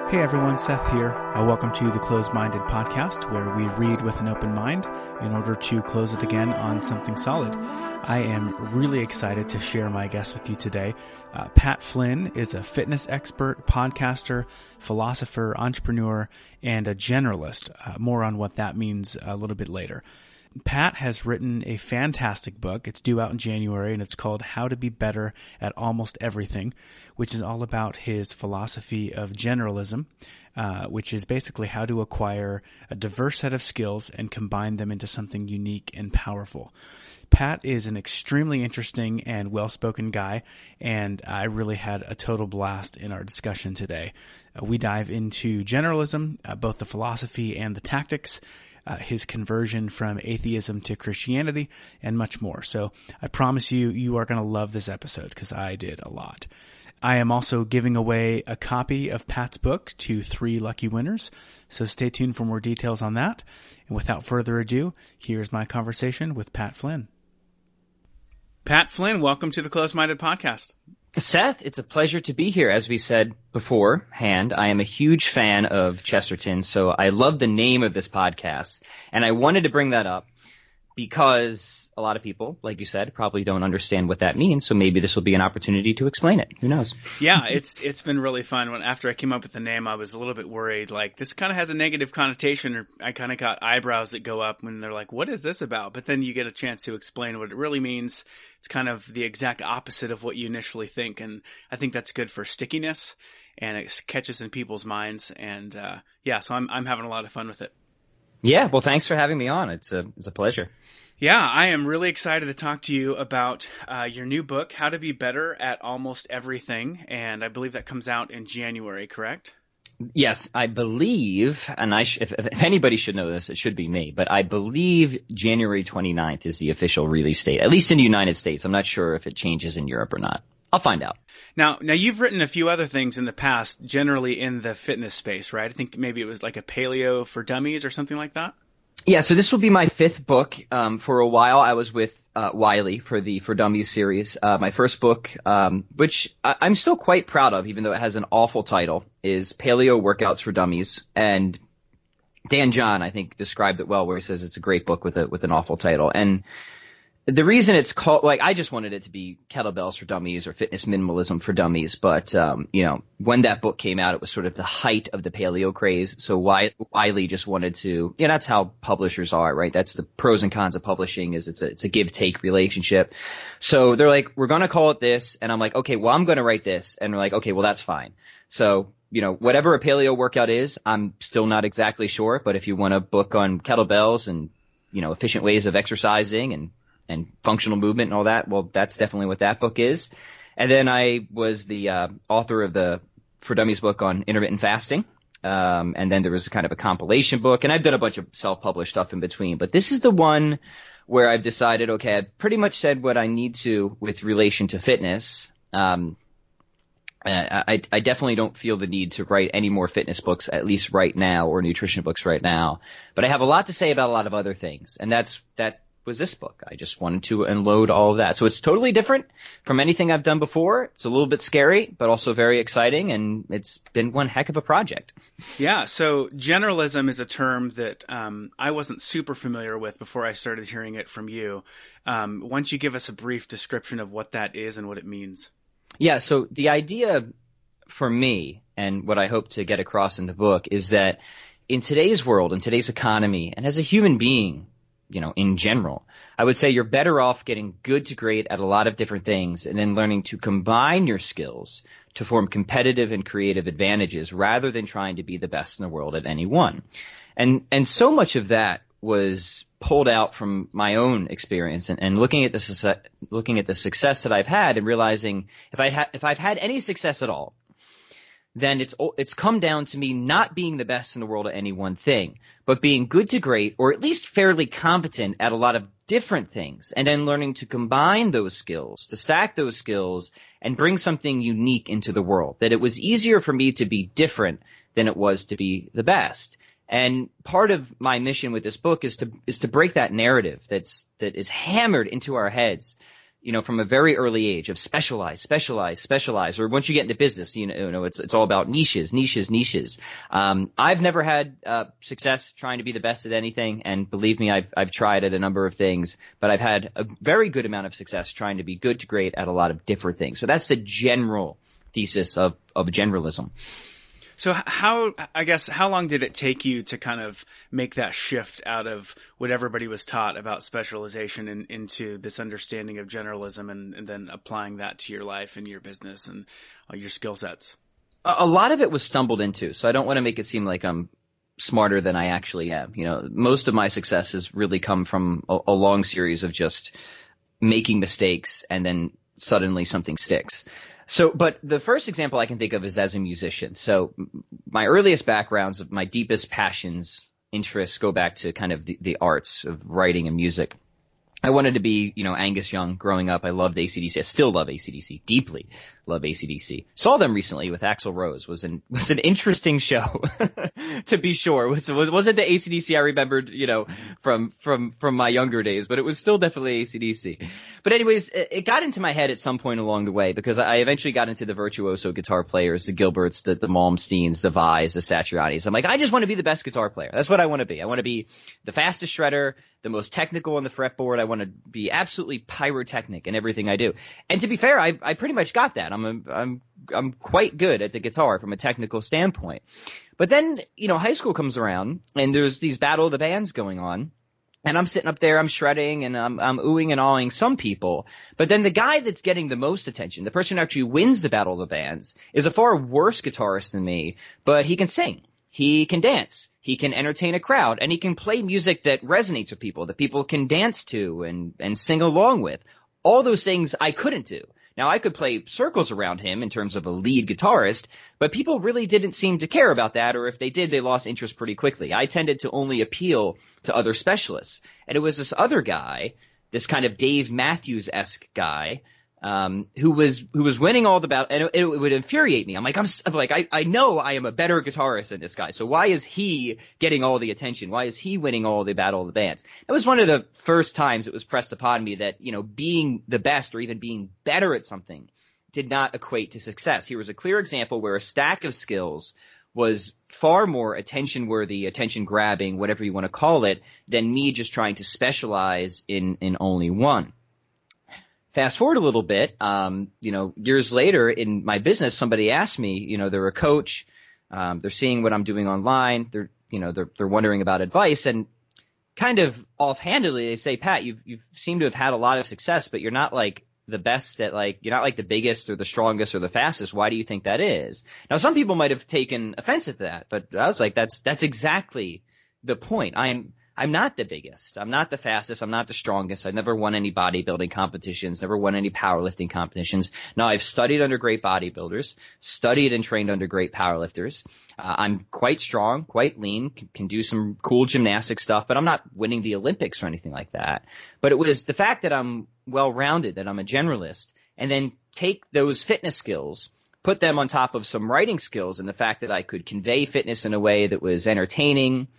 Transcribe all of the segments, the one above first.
Hey everyone, Seth here. Welcome to the Closed-Minded Podcast, where we read with an open mind in order to close it again on something solid. I am really excited to share my guest with you today. Pat Flynn is a fitness expert, podcaster, philosopher, entrepreneur, and a generalist. More on what that means a little bit later. Pat has written a fantastic book. It's due out in January, and it's called How to Be Better at Almost Everything, which is all about his philosophy of generalism, which is basically how to acquire a diverse set of skills and combine them into something unique and powerful. Pat is an extremely interesting and well-spoken guy, and I really had a total blast in our discussion today. We dive into generalism, both the philosophy and the tactics, his conversion from atheism to Christianity, and much more. So I promise you are going to love this episode because I did a lot. I am also giving away a copy of Pat's book to 3 lucky winners, so stay tuned for more details on that. And without further ado, here's my conversation with Pat Flynn. Pat Flynn, welcome to the Closed-Minded Podcast. Seth, it's a pleasure to be here. As we said beforehand, I am a huge fan of Chesterton, so I love the name of this podcast. And I wanted to bring that up because a lot of people, like you said, probably don't understand what that means. So maybe this will be an opportunity to explain it. Who knows? Yeah, it's been really fun. After I came up with the name, I was a little bit worried. Like, this kind of has a negative connotation, or I kind of got eyebrows that go up when they're like, what is this about? But then you get a chance to explain what it really means. It's kind of the exact opposite of what you initially think. And I think that's good for stickiness, and it catches in people's minds. And so I'm having a lot of fun with it. Yeah, well, thanks for having me on. It's a pleasure. Yeah, I am really excited to talk to you about your new book, How to Be Better at Almost Everything, and I believe that comes out in January, correct? Yes, I believe, and if anybody should know this, it should be me, but I believe January 29th is the official release date, at least in the United States. I'm not sure if it changes in Europe or not. I'll find out. Now you've written a few other things in the past, generally in the fitness space, right? I think maybe it was like a paleo for dummies or something like that. Yeah, so this will be my 5th book. For a while, I was with Wiley for the For Dummies series. My first book, which I'm still quite proud of, even though it has an awful title, is Paleo Workouts for Dummies. And Dan John, I think, described it well, where he says it's a great book with an awful title. And the reason it's called, like, I just wanted it to be kettlebells for dummies or fitness minimalism for dummies. But, when that book came out, it was sort of the height of the paleo craze. So Wiley just wanted to, that's how publishers are, right? That's the pros and cons of publishing, is it's a give-take relationship. So they're like, we're going to call it this. And I'm like, okay, well, I'm going to write this. And they're like, okay, well, that's fine. So, whatever a paleo workout is, I'm still not exactly sure. But if you want a book on kettlebells and, efficient ways of exercising and functional movement and all that, well, that's definitely what that book is. And then I was the author of the For Dummies book on intermittent fasting. And then there was kind of a compilation book, and I've done a bunch of self-published stuff in between. But this is the one where I've decided, okay, I've pretty much said what I need to with relation to fitness. I definitely don't feel the need to write any more fitness books, at least right now, or nutrition books right now. But I have a lot to say about a lot of other things, and that was this book. I just wanted to unload all of that. So it's totally different from anything I've done before. It's a little bit scary, but also very exciting, and it's been one heck of a project. Yeah, so generalism is a term that I wasn't super familiar with before I started hearing it from you. Why don't you give us a brief description of what that is and what it means? Yeah, so the idea for me, and what I hope to get across in the book, is that in today's world, in today's economy, and as a human being, in general, I would say you're better off getting good to great at a lot of different things and then learning to combine your skills to form competitive and creative advantages rather than trying to be the best in the world at any one. And so much of that was pulled out from my own experience and looking at the success that I've had and realizing if I've had any success at all, then it's come down to me not being the best in the world at any one thing, but being good to great, or at least fairly competent at a lot of different things, and then learning to combine those skills, to stack those skills, and bring something unique into the world. That it was easier for me to be different than it was to be the best. And part of my mission with this book is to break that narrative that is hammered into our heads from a very early age of specialize, specialize, specialize, or once you get into business, it's all about niches, niches, niches. I've never had success trying to be the best at anything, and believe me, I've tried at a number of things, but I've had a very good amount of success trying to be good to great at a lot of different things. So that's the general thesis of generalism. So how long did it take you to kind of make that shift out of what everybody was taught about specialization into this understanding of generalism and then applying that to your life and your business and your skill sets? A lot of it was stumbled into, so I don't want to make it seem like I'm smarter than I actually am. Most of my success has really come from a long series of just making mistakes and then suddenly something sticks. So, but the first example I can think of is as a musician. So my earliest backgrounds of my deepest passions, interests go back to kind of the arts of writing and music. I wanted to be, Angus Young growing up. I loved AC/DC. I still love AC/DC. Deeply love AC/DC. Saw them recently with Axl Rose. Was an interesting show, to be sure. Wasn't the AC/DC I remembered, from my younger days, but it was still definitely AC/DC. But anyways, it got into my head at some point along the way because I eventually got into the virtuoso guitar players, the Gilberts, the Malmsteens, the Vais, the Satrianis. I'm like, I just want to be the best guitar player. That's what I want to be. I want to be the fastest shredder, the most technical on the fretboard. I want to be absolutely pyrotechnic in everything I do. And to be fair, I pretty much got that. I'm quite good at the guitar from a technical standpoint. But then, high school comes around and there's these battle of the bands going on. And I'm sitting up there, I'm shredding and I'm oohing and awing some people. But then the guy that's getting the most attention, the person who actually wins the battle of the bands, is a far worse guitarist than me, but he can sing. He can dance, he can entertain a crowd, and he can play music that resonates with people, that people can dance to and sing along with. All those things I couldn't do. Now, I could play circles around him in terms of a lead guitarist, but people really didn't seem to care about that, or if they did, they lost interest pretty quickly. I tended to only appeal to other specialists. And it was this other guy, this kind of Dave Matthews-esque guy, who was winning all the battles, and it would infuriate me. I'm like, I know I am a better guitarist than this guy. So why is he getting all the attention? Why is he winning all the battle of the bands? That was one of the first times it was pressed upon me that, being the best or even being better at something did not equate to success. Here was a clear example where a stack of skills was far more attention-worthy, attention-grabbing, whatever you want to call it, than me just trying to specialize in only one. Fast forward a little bit, years later in my business, somebody asked me, they're a coach, they're seeing what I'm doing online, they're wondering about advice, and kind of offhandedly they say, Pat, you seem to have had a lot of success, but you're not like the best at you're not like the biggest or the strongest or the fastest. Why do you think that is? Now, some people might have taken offense at that, but I was like, that's exactly the point. I'm not the biggest. I'm not the fastest. I'm not the strongest. I've never won any bodybuilding competitions, never won any powerlifting competitions. Now, I've studied under great bodybuilders, studied and trained under great powerlifters. I'm quite strong, quite lean, can do some cool gymnastic stuff, but I'm not winning the Olympics or anything like that. But it was the fact that I'm well-rounded, that I'm a generalist, and then take those fitness skills, put them on top of some writing skills, and the fact that I could convey fitness in a way that was entertaining,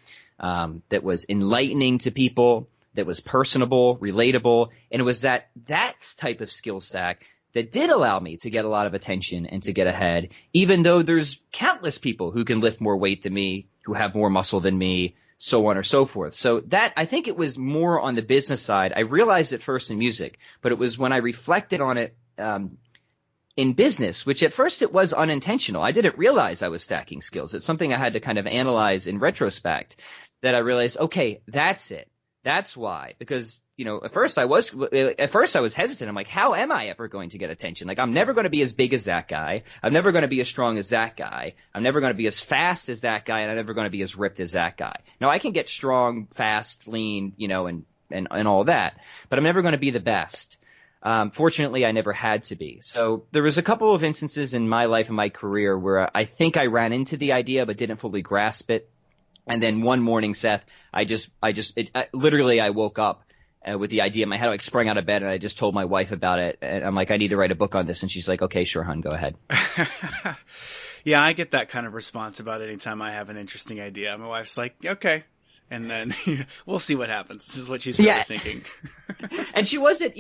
that was enlightening to people, that was personable, relatable, and it was that type of skill stack that did allow me to get a lot of attention and to get ahead, even though there's countless people who can lift more weight than me, who have more muscle than me, so on or so forth. So that, I think it was more on the business side. I realized it first in music, but it was when I reflected on it in business, which at first it was unintentional. I didn't realize I was stacking skills. It's something I had to kind of analyze in retrospect, that I realized, okay, that's it. That's why. Because, at first I was hesitant. I'm like, how am I ever going to get attention? Like, I'm never going to be as big as that guy. I'm never going to be as strong as that guy. I'm never going to be as fast as that guy, and I'm never going to be as ripped as that guy. Now, I can get strong, fast, lean, and all that, but I'm never going to be the best. Fortunately, I never had to be. So there was a couple of instances in my life and my career where I think I ran into the idea but didn't fully grasp it. And then one morning, Seth, I woke up with the idea in my head. I sprang out of bed and I just told my wife about it. And I'm like, I need to write a book on this. And she's like, okay, sure, hon, go ahead. Yeah, I get that kind of response about anytime I have an interesting idea. My wife's like, okay. and then we'll see what happens. This is what she's really thinking. And she wasn't,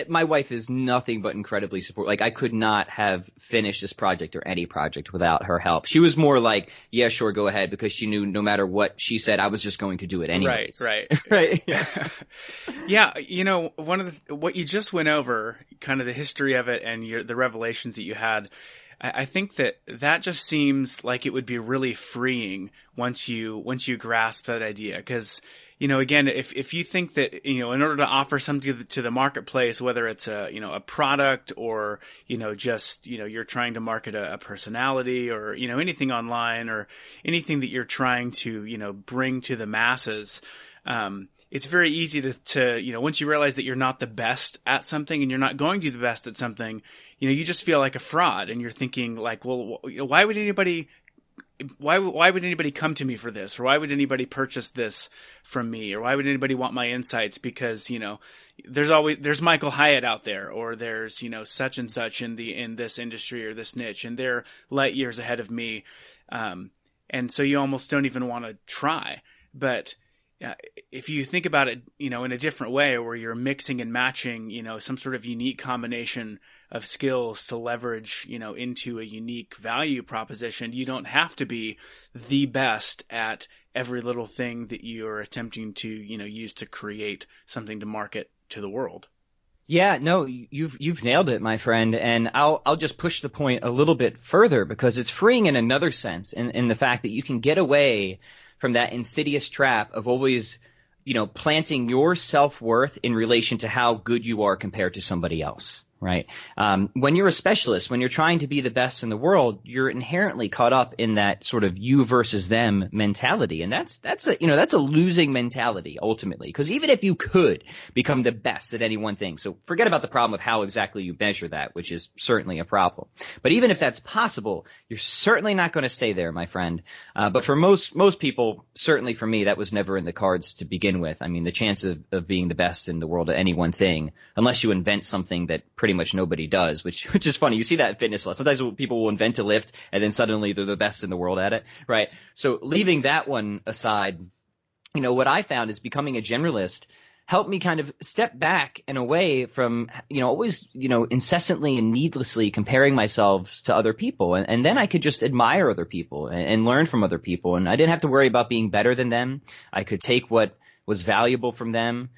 my wife is nothing but incredibly supportive. Like, I could not have finished this project or any project without her help. She was more like, yeah, sure, go ahead, because she knew no matter what she said, I was just going to do it anyways. Right. Right. Yeah. One of what you just went over, kind of the history of it and the revelations that you had, I think that just seems like it would be really freeing once you grasp that idea. Because, again, if you think that, in order to offer something to the marketplace, whether it's a product or, just, you're trying to market a personality or, anything online or anything that you're trying to, bring to the masses, it's very easy to, once you realize that you're not the best at something and you're not going to be the best at something, you just feel like a fraud and you're thinking like, well, why would anybody come to me for this? Or why would anybody purchase this from me? Or why would anybody want my insights? Because, there's Michael Hyatt out there, or there's, such and such in this industry or this niche, and they're light years ahead of me. And so you almost don't even want to try. But if you think about it, in a different way, where you're mixing and matching, some sort of unique combination of skills to leverage, into a unique value proposition, you don't have to be the best at every little thing that you're attempting to, use to create something to market to the world. Yeah, no, you've nailed it, my friend. And I'll just push the point a little bit further, because it's freeing in another sense, in the fact that you can get away from that insidious trap of always, planting your self-worth in relation to how good you are compared to somebody else, right? When you're a specialist, when you're trying to be the best in the world, you're inherently caught up in that sort of you versus them mentality. And that's a losing mentality ultimately, because even if you could become the best at any one thing, so forget about the problem of how exactly you measure that, which is certainly a problem. But even if that's possible, you're certainly not going to stay there, my friend. But for most people, certainly for me, that was never in the cards to begin with. I mean, the chance of being the best in the world at any one thing, unless you invent something that pretty much nobody does, which is funny. You see that in fitness. Sometimes people will invent a lift and then suddenly they're the best in the world at it, right? So leaving that one aside, what I found is becoming a generalist helped me kind of step back and away from, always, incessantly and needlessly comparing myself to other people. And then I could just admire other people and learn from other people. And I didn't have to worry about being better than them. I could take what was valuable from them,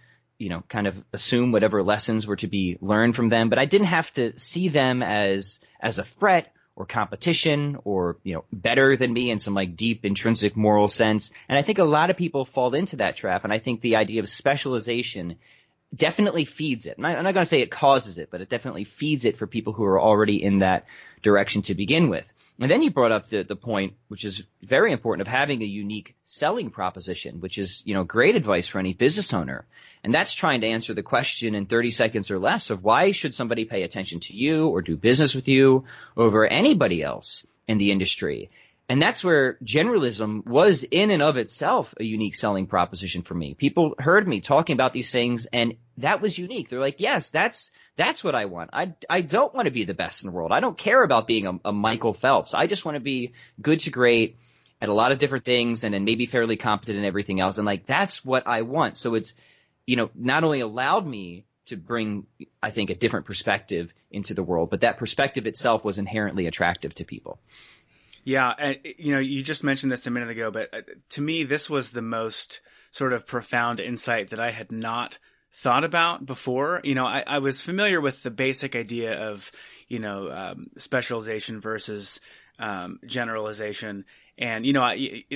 kind of assume whatever lessons were to be learned from them. But I didn't have to see them as a threat or competition or, better than me in some like deep intrinsic moral sense. And I think a lot of people fall into that trap. And I think the idea of specialization definitely feeds it. And I'm not going to say it causes it, but it definitely feeds it for people who are already in that direction to begin with. And then you brought up the point, which is very important, of having a unique selling proposition, which is, great advice for any business owner. And that's trying to answer the question in 30 seconds or less of why should somebody pay attention to you or do business with you over anybody else in the industry. And that's where generalism was in and of itself a unique selling proposition for me. People heard me talking about these things, and that was unique. They're like, yes, that's what I want. I don't want to be the best in the world. I don't care about being a Michael Phelps. I just want to be good to great at a lot of different things and then maybe fairly competent in everything else. And like, that's what I want. So it's, not only allowed me to bring, I think, a different perspective into the world, but that perspective itself was inherently attractive to people. Yeah. You just mentioned this a minute ago, but to me, this was the most sort of profound insight that I had not thought about before. I was familiar with the basic idea of, specialization versus generalization. And,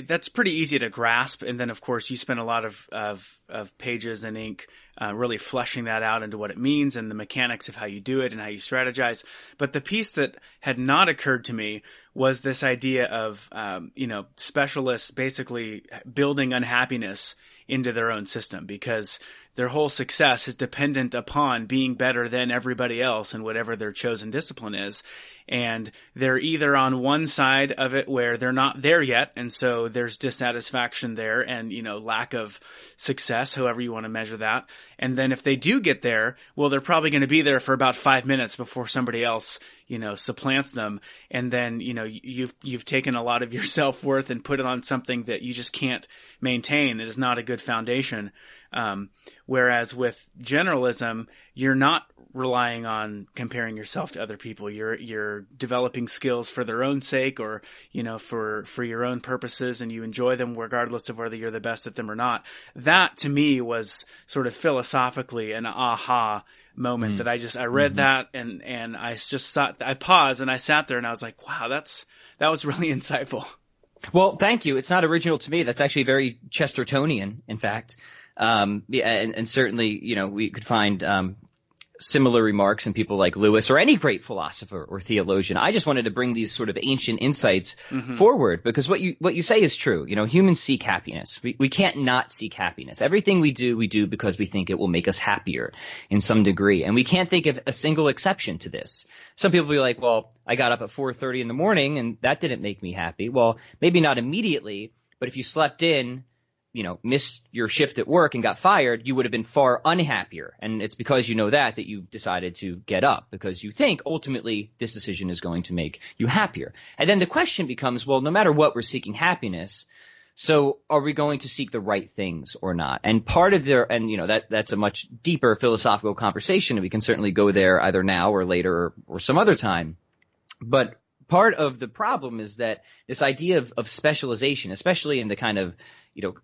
that's pretty easy to grasp. And then, of course, you spend a lot of pages and ink really fleshing that out into what it means and the mechanics of how you do it and how you strategize. But the piece that had not occurred to me was this idea of, specialists basically building unhappiness into their own system, because their whole success is dependent upon being better than everybody else in whatever their chosen discipline is. And they're either on one side of it where they're not there yet, and so there's dissatisfaction there and, lack of success, however you want to measure that. And then if they do get there, well, they're probably going to be there for about 5 minutes before somebody else, supplants them. And then, you've taken a lot of your self-worth and put it on something that you just can't maintain. That is not a good foundation. Whereas with generalism, you're not relying on comparing yourself to other people. You're developing skills for their own sake or, for your own purposes, and you enjoy them regardless of whether you're the best at them or not. That to me was sort of philosophically an aha moment that I read that and I paused and I sat there and I was like, wow, that was really insightful. Well, thank you. It's not original to me. That's actually very Chestertonian, in fact. And certainly, we could find similar remarks in people like Lewis or any great philosopher or theologian. I just wanted to bring these sort of ancient insights forward because what you say is true. Humans seek happiness. We can't not seek happiness. Everything we do because we think it will make us happier in some degree. And we can't think of a single exception to this. Some people will be like, well, I got up at 4:30 in the morning and that didn't make me happy. Well, maybe not immediately, but if you slept in, missed your shift at work and got fired, you would have been far unhappier. And it's because you know that you decided to get up because you think ultimately this decision is going to make you happier. And then the question becomes, well, no matter what, we're seeking happiness. So are we going to seek the right things or not? And part of that's a much deeper philosophical conversation. And we can certainly go there either now or later or some other time. But part of the problem is that this idea of specialization, especially in the kind of,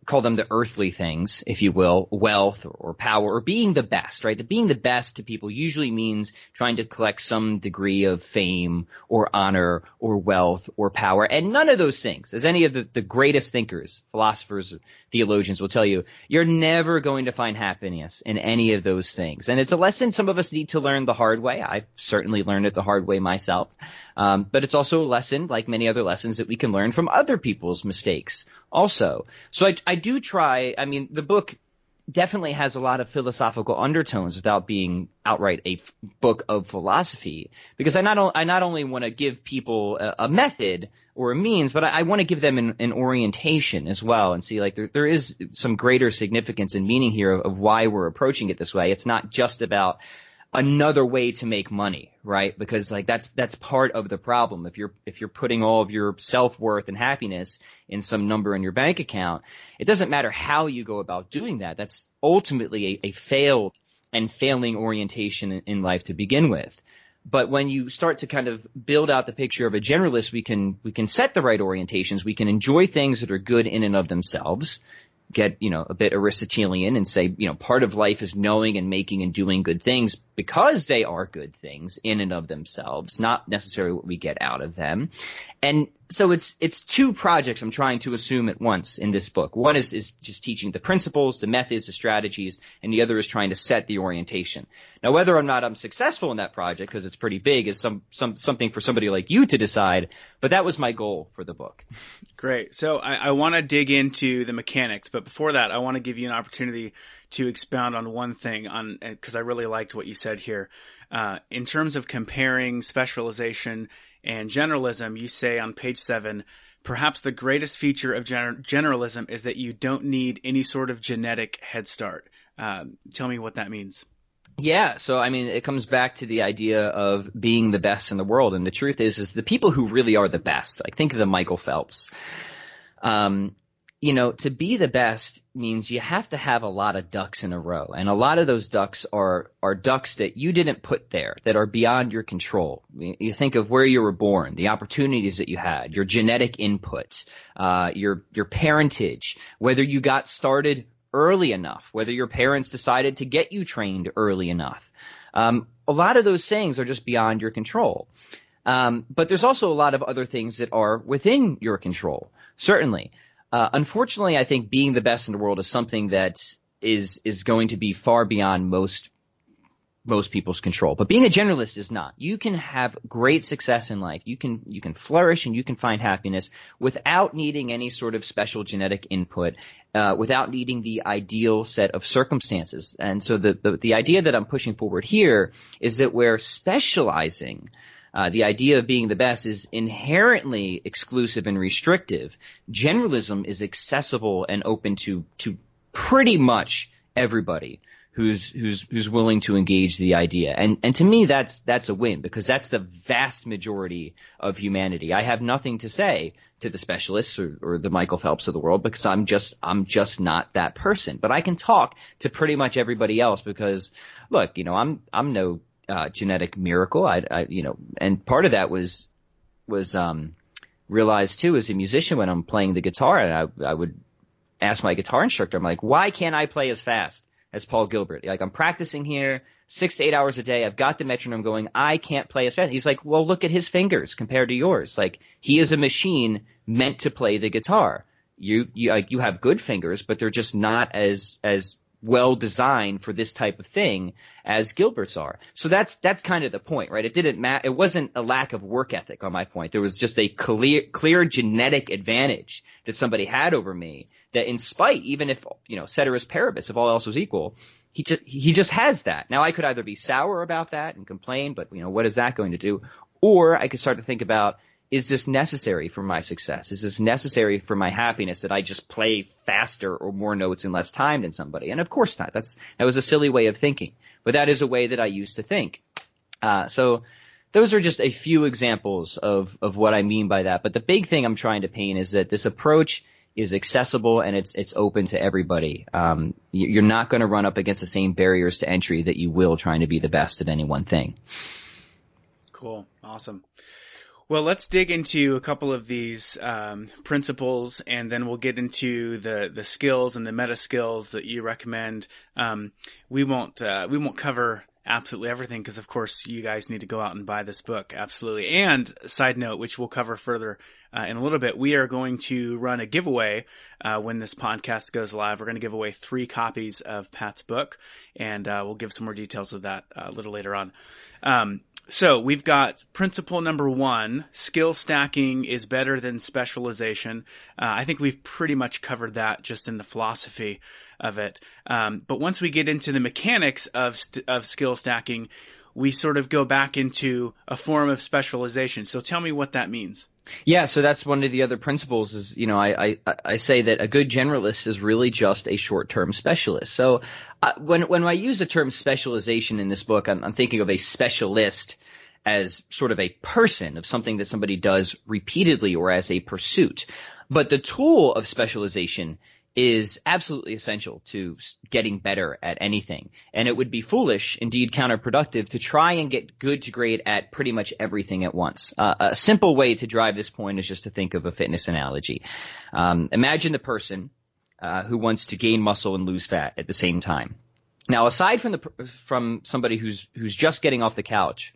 call them the earthly things, if you will, wealth or power or being the best, right? The being the best to people usually means trying to collect some degree of fame or honor or wealth or power. And none of those things, as any of the greatest thinkers, philosophers, theologians will tell you, you're never going to find happiness in any of those things. And it's a lesson some of us need to learn the hard way. I've certainly learned it the hard way myself. But it's also a lesson, like many other lessons, that we can learn from other people's mistakes also. So I do try, the book definitely has a lot of philosophical undertones without being outright a book of philosophy, because I not only want to give people a method or a means, but I want to give them an orientation as well and see like there is some greater significance and meaning here of why we're approaching it this way. It's not just about another way to make money, right? Because like that's part of the problem. If you're putting all of your self-worth and happiness in some number in your bank account, it doesn't matter how you go about doing that. That's ultimately a failed and failing orientation in life to begin with. But when you start to kind of build out the picture of a generalist, we can set the right orientations. We can enjoy things that are good in and of themselves, get, a bit Aristotelian and say, part of life is knowing and making and doing good things because they are good things in and of themselves, not necessarily what we get out of them. And so it's two projects I'm trying to assume at once in this book. One is just teaching the principles, the methods, the strategies, and the other is trying to set the orientation. Now, whether or not I'm successful in that project, because it's pretty big, is something for somebody like you to decide. But that was my goal for the book. Great. So I want to dig into the mechanics, but before that, I want to give you an opportunity to expound on one thing because I really liked what you said here. In terms of comparing specialization and generalism, you say on page 7, perhaps the greatest feature of generalism is that you don't need any sort of genetic head start. Tell me what that means. Yeah. So, it comes back to the idea of being the best in the world. And the truth is the people who really are the best, like think of the Michael Phelps. To be the best means you have to have a lot of ducks in a row. And a lot of those ducks are ducks that you didn't put there, that are beyond your control. You think of where you were born, the opportunities that you had, your genetic inputs, your parentage, whether you got started early enough, whether your parents decided to get you trained early enough. A lot of those things are just beyond your control. But there's also a lot of other things that are within your control, certainly. Unfortunately, I think being the best in the world is something that is going to be far beyond most most people's control. But being a generalist is not. You can have great success in life. You can flourish and you can find happiness without needing any sort of special genetic input, without needing the ideal set of circumstances. And so the idea that I'm pushing forward here is that we're specializing. The idea of being the best is inherently exclusive and restrictive. Generalism is accessible and open to pretty much everybody who's willing to engage the idea. And to me, that's a win, because that's the vast majority of humanity. I have nothing to say to the specialists or the Michael Phelps of the world, because I'm just not that person. But I can talk to pretty much everybody else because, look, I'm no genetic miracle. And part of that was realized too as a musician when I'm playing the guitar, and I would ask my guitar instructor, I'm like, why can't I play as fast as Paul Gilbert? Like, I'm practicing here 6 to 8 hours a day. I've got the metronome going. I can't play as fast. He's like, well, look at his fingers compared to yours. Like, he is a machine meant to play the guitar. You have good fingers, but they're just not as well designed for this type of thing as Gilbert's are. So that's kind of the point, right? It didn't matter. It wasn't a lack of work ethic on my point. There was just a clear genetic advantage that somebody had over me, that in spite, even if, ceteris paribus, if all else was equal, he just has that. Now, I could either be sour about that and complain, but what is that going to do? Or I could start to think about, is this necessary for my success? Is this necessary for my happiness, that I just play faster or more notes in less time than somebody? And of course not. That was a silly way of thinking, but that is a way that I used to think. So those are just a few examples of what I mean by that. But the big thing I'm trying to paint is that this approach is accessible and it's open to everybody. You're not going to run up against the same barriers to entry that you will trying to be the best at any one thing. Cool. Awesome. Well, let's dig into a couple of these principles, and then we'll get into the skills and the meta skills that you recommend. We won't cover absolutely everything, because of course you guys need to go out and buy this book. Absolutely. And side note, which we'll cover further in a little bit, we are going to run a giveaway when this podcast goes live. We're going to give away 3 copies of Pat's book, and we'll give some more details of that a little later on. So we've got principle number 1, skill stacking is better than specialization. I think we've pretty much covered that just in the philosophy of it. But once we get into the mechanics of skill stacking, we sort of go back into a form of specialization. So tell me what that means. Yeah, so that's one of the other principles is, I say that a good generalist is really just a short-term specialist. So when I use the term specialization in this book, I'm thinking of a specialist as sort of a person, of something that somebody does repeatedly or as a pursuit. But the tool of specialization is absolutely essential to getting better at anything. And it would be foolish, indeed counterproductive, to try and get good to great at pretty much everything at once. A simple way to drive this point is just to think of a fitness analogy. Imagine the person who wants to gain muscle and lose fat at the same time. Now, aside from somebody who's just getting off the couch,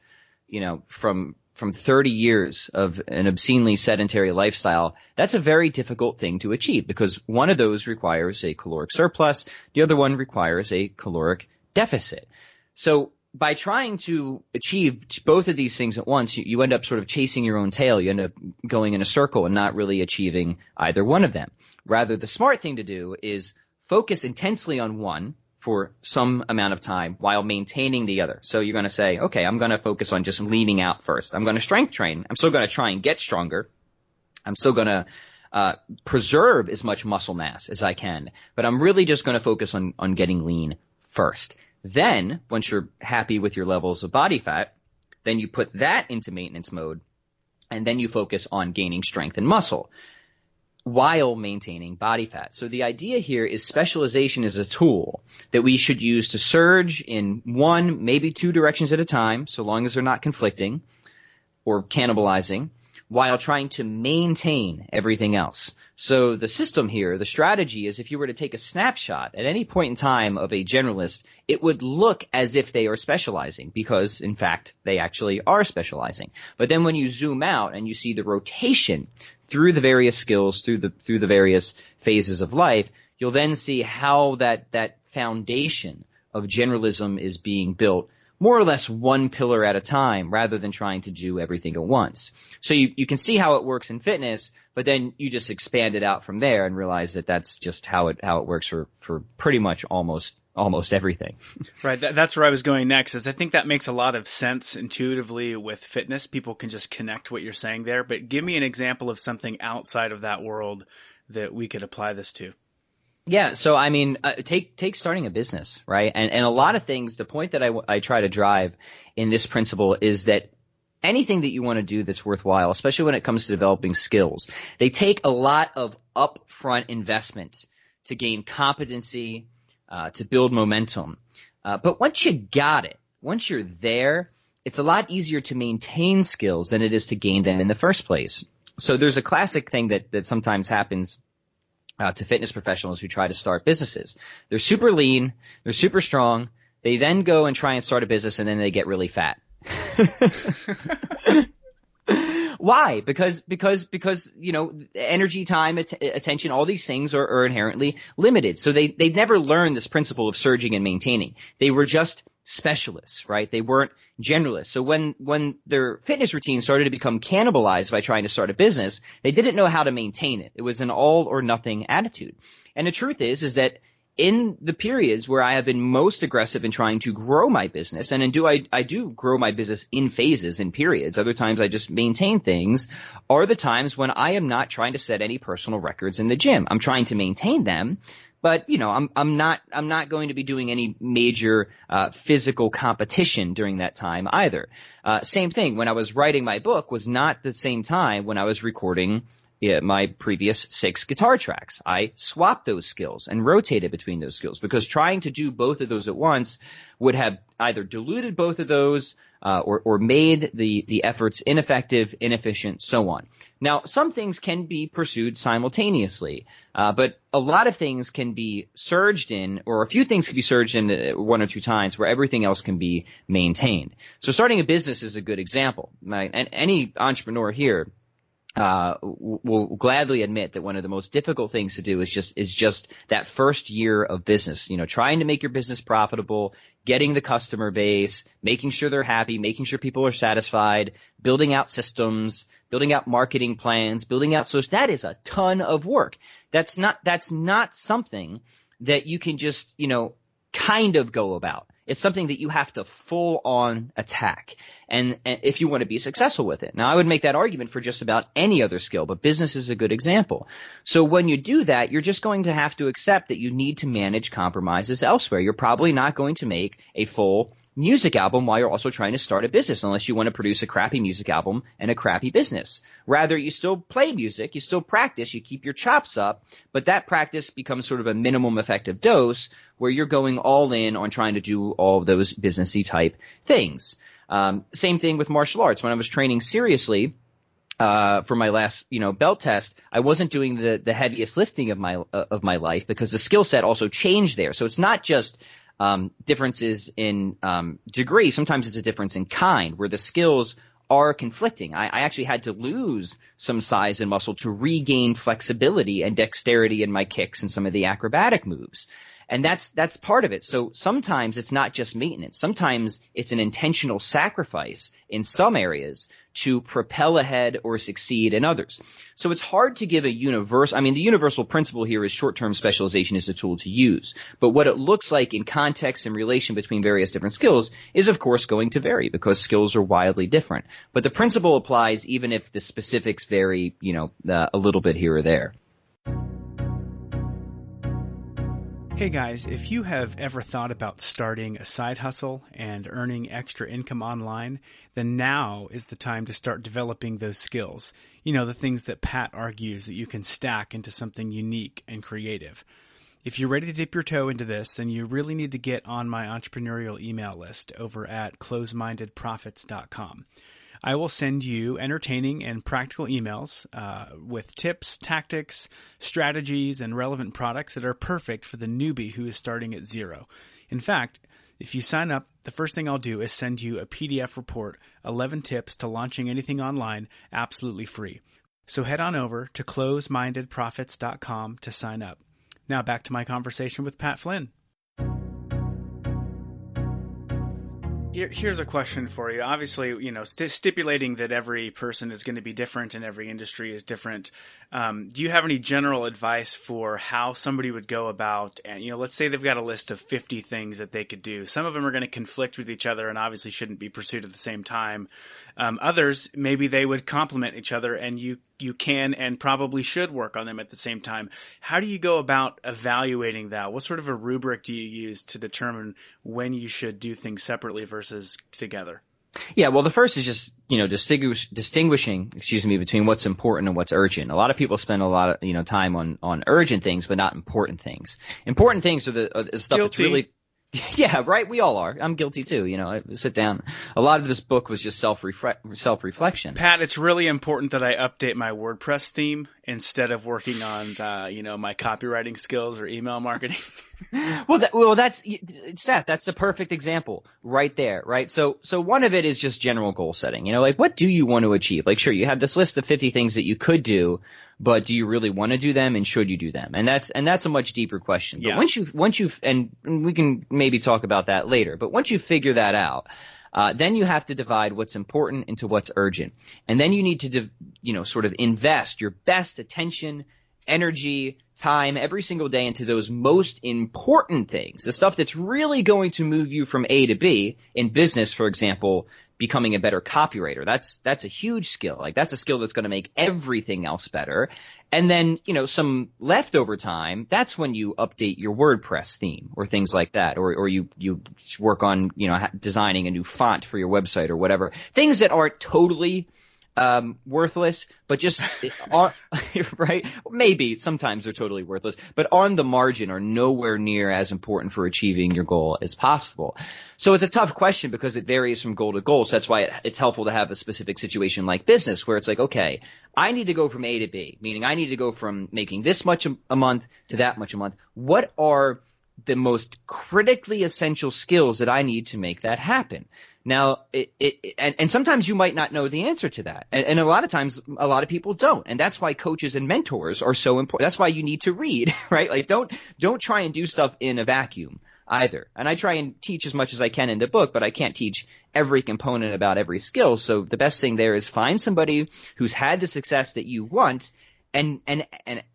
from 30 years of an obscenely sedentary lifestyle, that's a very difficult thing to achieve, because one of those requires a caloric surplus, the other one requires a caloric deficit. So by trying to achieve both of these things at once, you end up sort of chasing your own tail. You end up going in a circle and not really achieving either one of them. Rather, the smart thing to do is focus intensely on one for some amount of time while maintaining the other. So you're going to say, okay, I'm going to focus on just leaning out first. I'm going to strength train. I'm still going to try and get stronger. I'm still going to preserve as much muscle mass as I can. But I'm really just going to focus on getting lean first. Then, once you're happy with your levels of body fat, then you put that into maintenance mode, and then you focus on gaining strength and muscle while maintaining body fat. So the idea here is specialization is a tool that we should use to surge in 1, maybe 2 directions at a time, so long as they're not conflicting or cannibalizing, while trying to maintain everything else. So the system here, the strategy is, if you were to take a snapshot at any point in time of a generalist, it would look as if they are specializing, because in fact they actually are specializing. But then when you zoom out and you see the rotation through the various skills, through the various phases of life, you'll then see how that foundation of generalism is being built more or less one pillar at a time rather than trying to do everything at once. So you can see how it works in fitness, but then you just expand it out from there and realize that that's just how it works for pretty much almost everything. Right. That's where I was going next, is I think that makes a lot of sense intuitively with fitness. People can just connect what you're saying there, but give me an example of something outside of that world that we could apply this to. Yeah. So, I mean, take starting a business, right? And a lot of things, the point that I try to drive in this principle is that anything that you want to do that's worthwhile, especially when it comes to developing skills, they take a lot of upfront investment to gain competency, to build momentum. But once you got it, once you're there, it's a lot easier to maintain skills than it is to gain them in the first place. So there's a classic thing that sometimes happens to fitness professionals who try to start businesses. They're super lean, they're super strong, they then go and try and start a business and then they get really fat. Why? Because energy, time, attention, all these things are inherently limited. So they never learned this principle of surging and maintaining. They were just specialists, right? They weren't generalists. So when their fitness routine started to become cannibalized by trying to start a business, they didn't know how to maintain it. It was an all or nothing attitude. And the truth is that in the periods where I have been most aggressive in trying to grow my business, and I do grow my business in phases, in periods, other times I just maintain things, are the times when I am not trying to set any personal records in the gym. I'm trying to maintain them, but I'm not going to be doing any major physical competition during that time either. Same thing, when I was writing my book was not the same time when I was recording my previous 6 guitar tracks. I swapped those skills and rotated between those skills because trying to do both of those at once would have either diluted both of those or made the efforts ineffective, inefficient, so on. Now, some things can be pursued simultaneously, but a lot of things can be surged in, or a few things can be surged in 1 or 2 times where everything else can be maintained. So starting a business is a good example, right? And any entrepreneur here will gladly admit that one of the most difficult things to do is just that first year of business, trying to make your business profitable, getting the customer base, making sure they're happy, making sure people are satisfied, building out systems, building out marketing plans, building out that is a ton of work. That's not something that you can just, kind of go about. It's something that you have to full on attack. And if you want to be successful with it. Now, I would make that argument for just about any other skill, but business is a good example. So when you do that, you're just going to have to accept that you need to manage compromises elsewhere. You're probably not going to make a full music album while you're also trying to start a business, unless you want to produce a crappy music album and a crappy business. Rather, you still play music, you still practice, you keep your chops up, but that practice becomes sort of a minimum effective dose where you're going all in on trying to do all of those businessy type things. Same thing with martial arts. When I was training seriously, for my last, belt test, I wasn't doing the heaviest lifting of my life because the skill set also changed there. So it's not just differences in degree. Sometimes it's a difference in kind, where the skills are conflicting. I actually had to lose some size and muscle to regain flexibility and dexterity in my kicks and some of the acrobatic moves. And that's part of it. So sometimes it's not just maintenance. Sometimes it's an intentional sacrifice in some areas to propel ahead or succeed in others. So it's hard to give the universal principle here is short-term specialization is a tool to use. But what it looks like in context and relation between various different skills is, of course, going to vary because skills are wildly different. But the principle applies even if the specifics vary, a little bit here or there. Hey guys, if you have ever thought about starting a side hustle and earning extra income online, then now is the time to start developing those skills. The things that Pat argues that you can stack into something unique and creative. If you're ready to dip your toe into this, then you really need to get on my entrepreneurial email list over at closemindedprofits.com. I will send you entertaining and practical emails with tips, tactics, strategies, and relevant products that are perfect for the newbie who is starting at zero. In fact, if you sign up, the first thing I'll do is send you a PDF report, 11 tips to launching anything online, absolutely free. So head on over to closemindedprofits.com to sign up. Now back to my conversation with Pat Flynn. Here's a question for you. Obviously, stipulating that every person is going to be different and every industry is different. Do you have any general advice for how somebody would go about, and let's say they've got a list of 50 things that they could do. Some of them are going to conflict with each other and obviously shouldn't be pursued at the same time. Others, maybe they would complement each other, and you can and probably should work on them at the same time. How do you go about evaluating that? What sort of a rubric do you use to determine when you should do things separately versus together? Yeah, well, the first is just, distinguishing, between what's important and what's urgent. A lot of people spend a lot of, time on urgent things, but not important things. Important things are the stuff that's really. Yeah, right. We all are. I'm guilty too. I sit down. A lot of this book was just self-reflection. Pat, it's really important that I update my WordPress theme instead of working on, my copywriting skills or email marketing. That's Seth. That's the perfect example right there, right? So one of it is just general goal setting. What do you want to achieve? Sure, you have this list of 50 things that you could do, but do you really want to do them, and should you do them? And that's a much deeper question. But once you've, and we can maybe talk about that later, but once you figure that out, then you have to divide what's important into what's urgent. And then you need to, sort of invest your best attention, energy, time every single day into those most important things, the stuff that's really going to move you from A to B. In business, for example, becoming a better copywriter. That's a huge skill. That's a skill that's going to make everything else better. And then, some leftover time, that's when you update your WordPress theme or things like that. Or you work on, designing a new font for your website or whatever. Things that aren't totally worthless, but just right? Maybe sometimes they're totally worthless, but on the margin are nowhere near as important for achieving your goal as possible. So it's a tough question because it varies from goal to goal. So that's why it's helpful to have a specific situation like business where it's okay, I need to go from A to B, meaning I need to go from making this much a month to that much a month. What are the most critically essential skills that I need to make that happen? Now, and sometimes you might not know the answer to that. And a lot of times, a lot of people don't. And that's why coaches and mentors are so important. That's why you need to read, right? Don't try and do stuff in a vacuum either. And I try and teach as much as I can in the book, but I can't teach every component about every skill. So the best thing there is find somebody who's had the success that you want and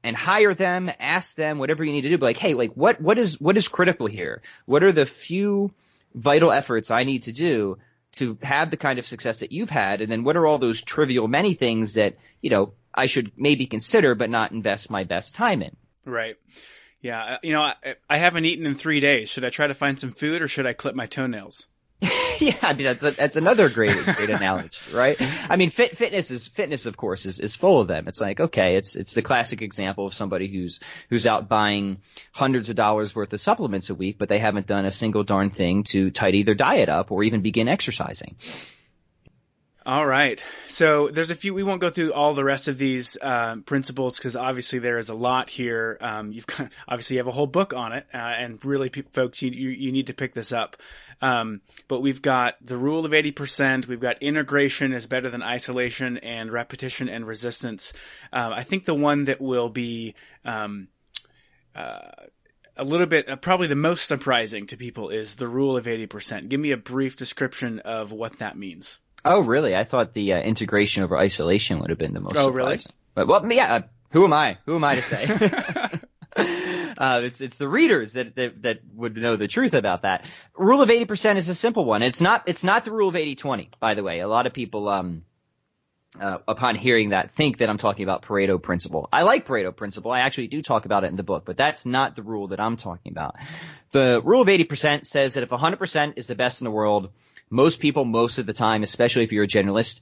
hire them, ask them, whatever you need to do. But hey, what is critical here? What are the few vital efforts I need to do to have the kind of success that you've had? And then what are all those trivial many things that, I should maybe consider but not invest my best time in? Right. Yeah. I haven't eaten in 3 days. Should I try to find some food or should I clip my toenails? Yeah, that's another great analogy, right? I mean, fitness, of course, is full of them. It's okay, it's the classic example of somebody who's out buying hundreds of dollars worth of supplements a week, but they haven't done a single darn thing to tidy their diet up or even begin exercising. All right. So there's a few, we won't go through all the rest of these principles because obviously there is a lot here. Obviously you have a whole book on it, and really folks, you need to pick this up. But we've got the rule of 80%. We've got integration is better than isolation, and repetition and resistance. I think the one that will be, a little bit, probably the most surprising to people is the rule of 80%. Give me a brief description of what that means. Oh, really? I thought the integration over isolation would have been the most surprising. Really? But who am I? Who am I to say? It's the readers that would know the truth about that. Rule of 80% is a simple one. It's not the rule of 80-20, by the way. A lot of people upon hearing that think that I'm talking about Pareto principle. I like Pareto principle. I actually do talk about it in the book, but that's not the rule that I'm talking about. The rule of 80% says that if 100% is the best in the world, most people, most of the time, especially if you're a generalist,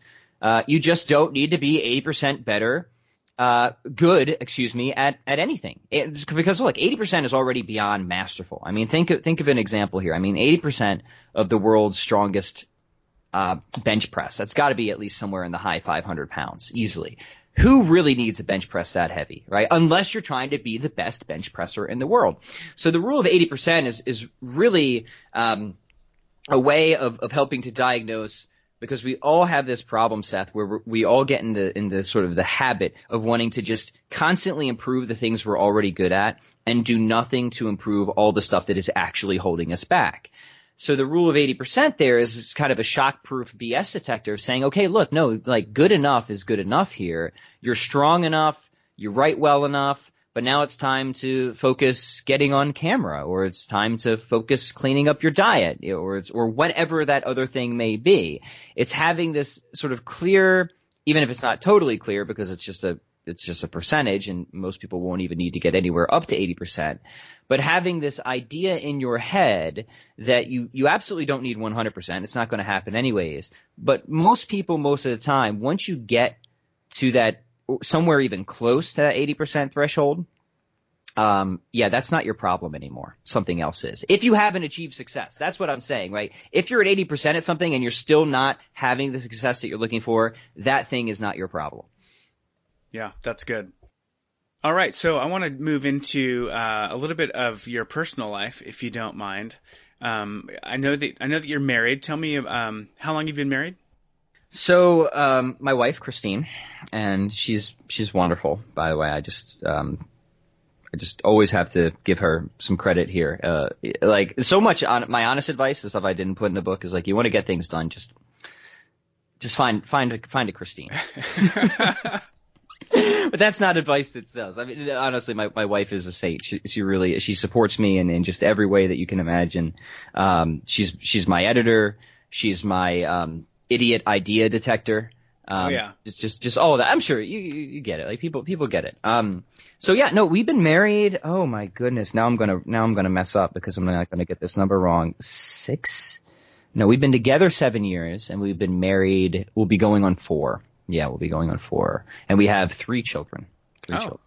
you just don't need to be 80% better, good at anything. Because look, 80% is already beyond masterful. I mean, think of an example here. I mean, 80% of the world's strongest bench press, that's got to be at least somewhere in the high 500 pounds, easily. Who really needs a bench press that heavy, right? Unless you're trying to be the best bench presser in the world. So the rule of 80% is really a way of helping to diagnose, because we all have this problem, Seth, where we all get in the sort of the habit of wanting to just constantly improve the things we're already good at and do nothing to improve all the stuff that is actually holding us back. So the rule of 80% there is it's kind of a shock-proof BS detector saying, okay, look, no, like good enough is good enough here. You're strong enough, you write well enough, but now it's time to focus getting on camera, or it's time to focus cleaning up your diet, or whatever that other thing may be. It's having this sort of clear, even if it's not totally clear because it's just a percentage, and most people won't even need to get anywhere up to 80%. But having this idea in your head that you absolutely don't need 100%. It's not going to happen anyways. But most people, most of the time, once you get to that, somewhere even close to that 80% threshold, that's not your problem anymore. Something else is. If you haven't achieved success, that's what I'm saying, right? If you're at 80% at something and you're still not having the success that you're looking for, that thing is not your problem. Yeah, that's good. All right, so I want to move into a little bit of your personal life, if you don't mind. I know that you're married. Tell me how long you've been married. So my wife, Christine, and she's wonderful, by the way. I just always have to give her some credit here. Like so much on my honest advice, the stuff I didn't put in the book is like, you want to get things done, just find a Christine. But that's not advice that sells. I mean, honestly, my wife is a saint. She supports me in just every way that you can imagine. She's my editor. She's my idiot idea detector. Just all of that. I'm sure you get it. Like people get it. So yeah, no, we've been married. Oh my goodness. Now I'm gonna mess up because I'm not gonna get this number wrong. 6? No, we've been together 7 years and we've been married. We'll be going on 4. Yeah, we'll be going on 4. And we have 3 children.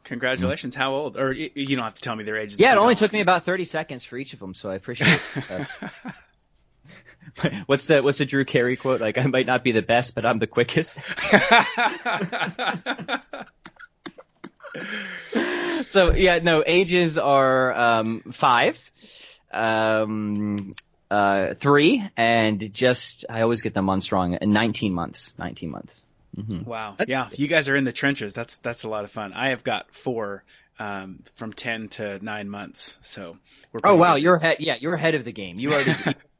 Congratulations. Mm-hmm. How old? Or you don't have to tell me their ages. Yeah, it only took me about 30 seconds for each of them, so I appreciate it. What's the Drew Carey quote? Like, I might not be the best, but I'm the quickest. So, yeah, no, ages are 5, 3, and just, I always get the months wrong, 19 months. 19 months. Mm-hmm. Wow. You guys are in the trenches. That's a lot of fun. I have got 4 from 10 to 9 months. So we're wow, you're ahead of the game. You already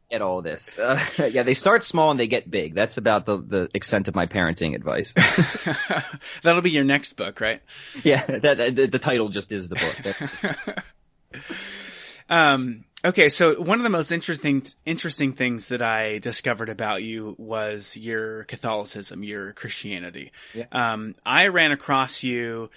get all this. They start small and they get big. That's about the extent of my parenting advice. That'll be your next book, right? Yeah, the title just is the book. Okay, so one of the most interesting things that I discovered about you was your Catholicism, your Christianity. Yeah. I ran across you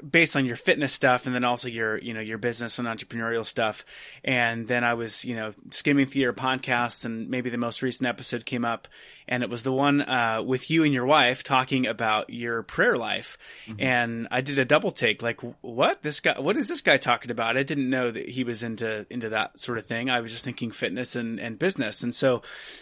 based on your fitness stuff, and then also your business and entrepreneurial stuff. And then I was skimming through your podcast, and maybe the most recent episode came up, and it was the one with you and your wife talking about your prayer life. Mm-hmm. And I did a double take, like, what is this guy talking about? I didn't know that he was into that sort of thing. I was just thinking fitness and business. And so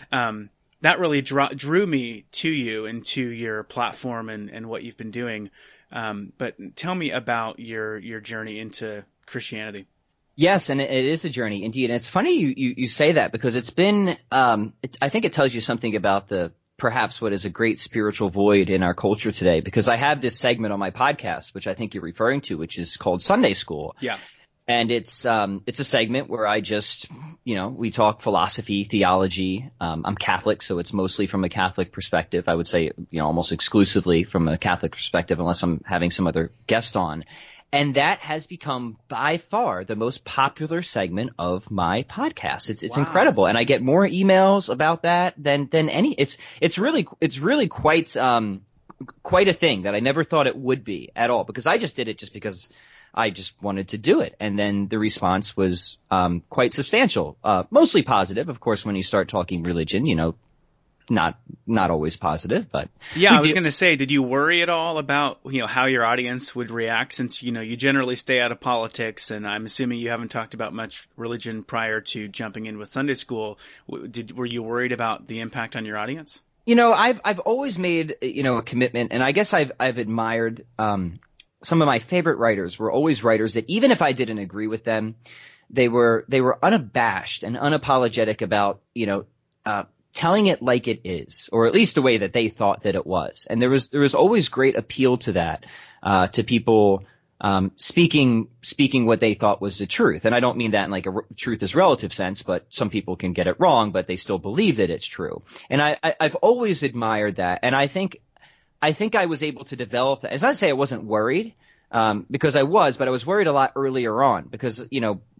that really drew me to you and to your platform and what you've been doing. But tell me about your journey into Christianity. Yes, and it is a journey indeed. And it's funny you say that because it's been I think it tells you something about perhaps what is a great spiritual void in our culture today, because I have this segment on my podcast, which I think you're referring to, which is called Sunday School. Yeah. And it's a segment where I just, we talk philosophy, theology. I'm Catholic, so it's mostly from a Catholic perspective. I would say, almost exclusively from a Catholic perspective, unless I'm having some other guest on. And that has become by far the most popular segment of my podcast. It's wow. Incredible. And I get more emails about that than any, it's really quite a thing that I never thought it would be at all, because I just did it just because I just wanted to do it. And then the response was quite substantial, mostly positive. Of course, when you start talking religion, not always positive, but yeah, I was going to say, did you worry at all about, how your audience would react, since, you generally stay out of politics, and I'm assuming you haven't talked about much religion prior to jumping in with Sunday School. Were you worried about the impact on your audience? I've always made, a commitment, and I guess I've admired, some of my favorite writers were always writers that even if I didn't agree with them, they were unabashed and unapologetic about, telling it like it is, or at least the way that they thought that it was. And there was always great appeal to that, to people, speaking what they thought was the truth. And I don't mean that in like a truth is relative sense, but some people can get it wrong, but they still believe that it's true. And I've always admired that. And I think I was able to develop that. As I say, I wasn't worried, because I was, but I was worried a lot earlier on because,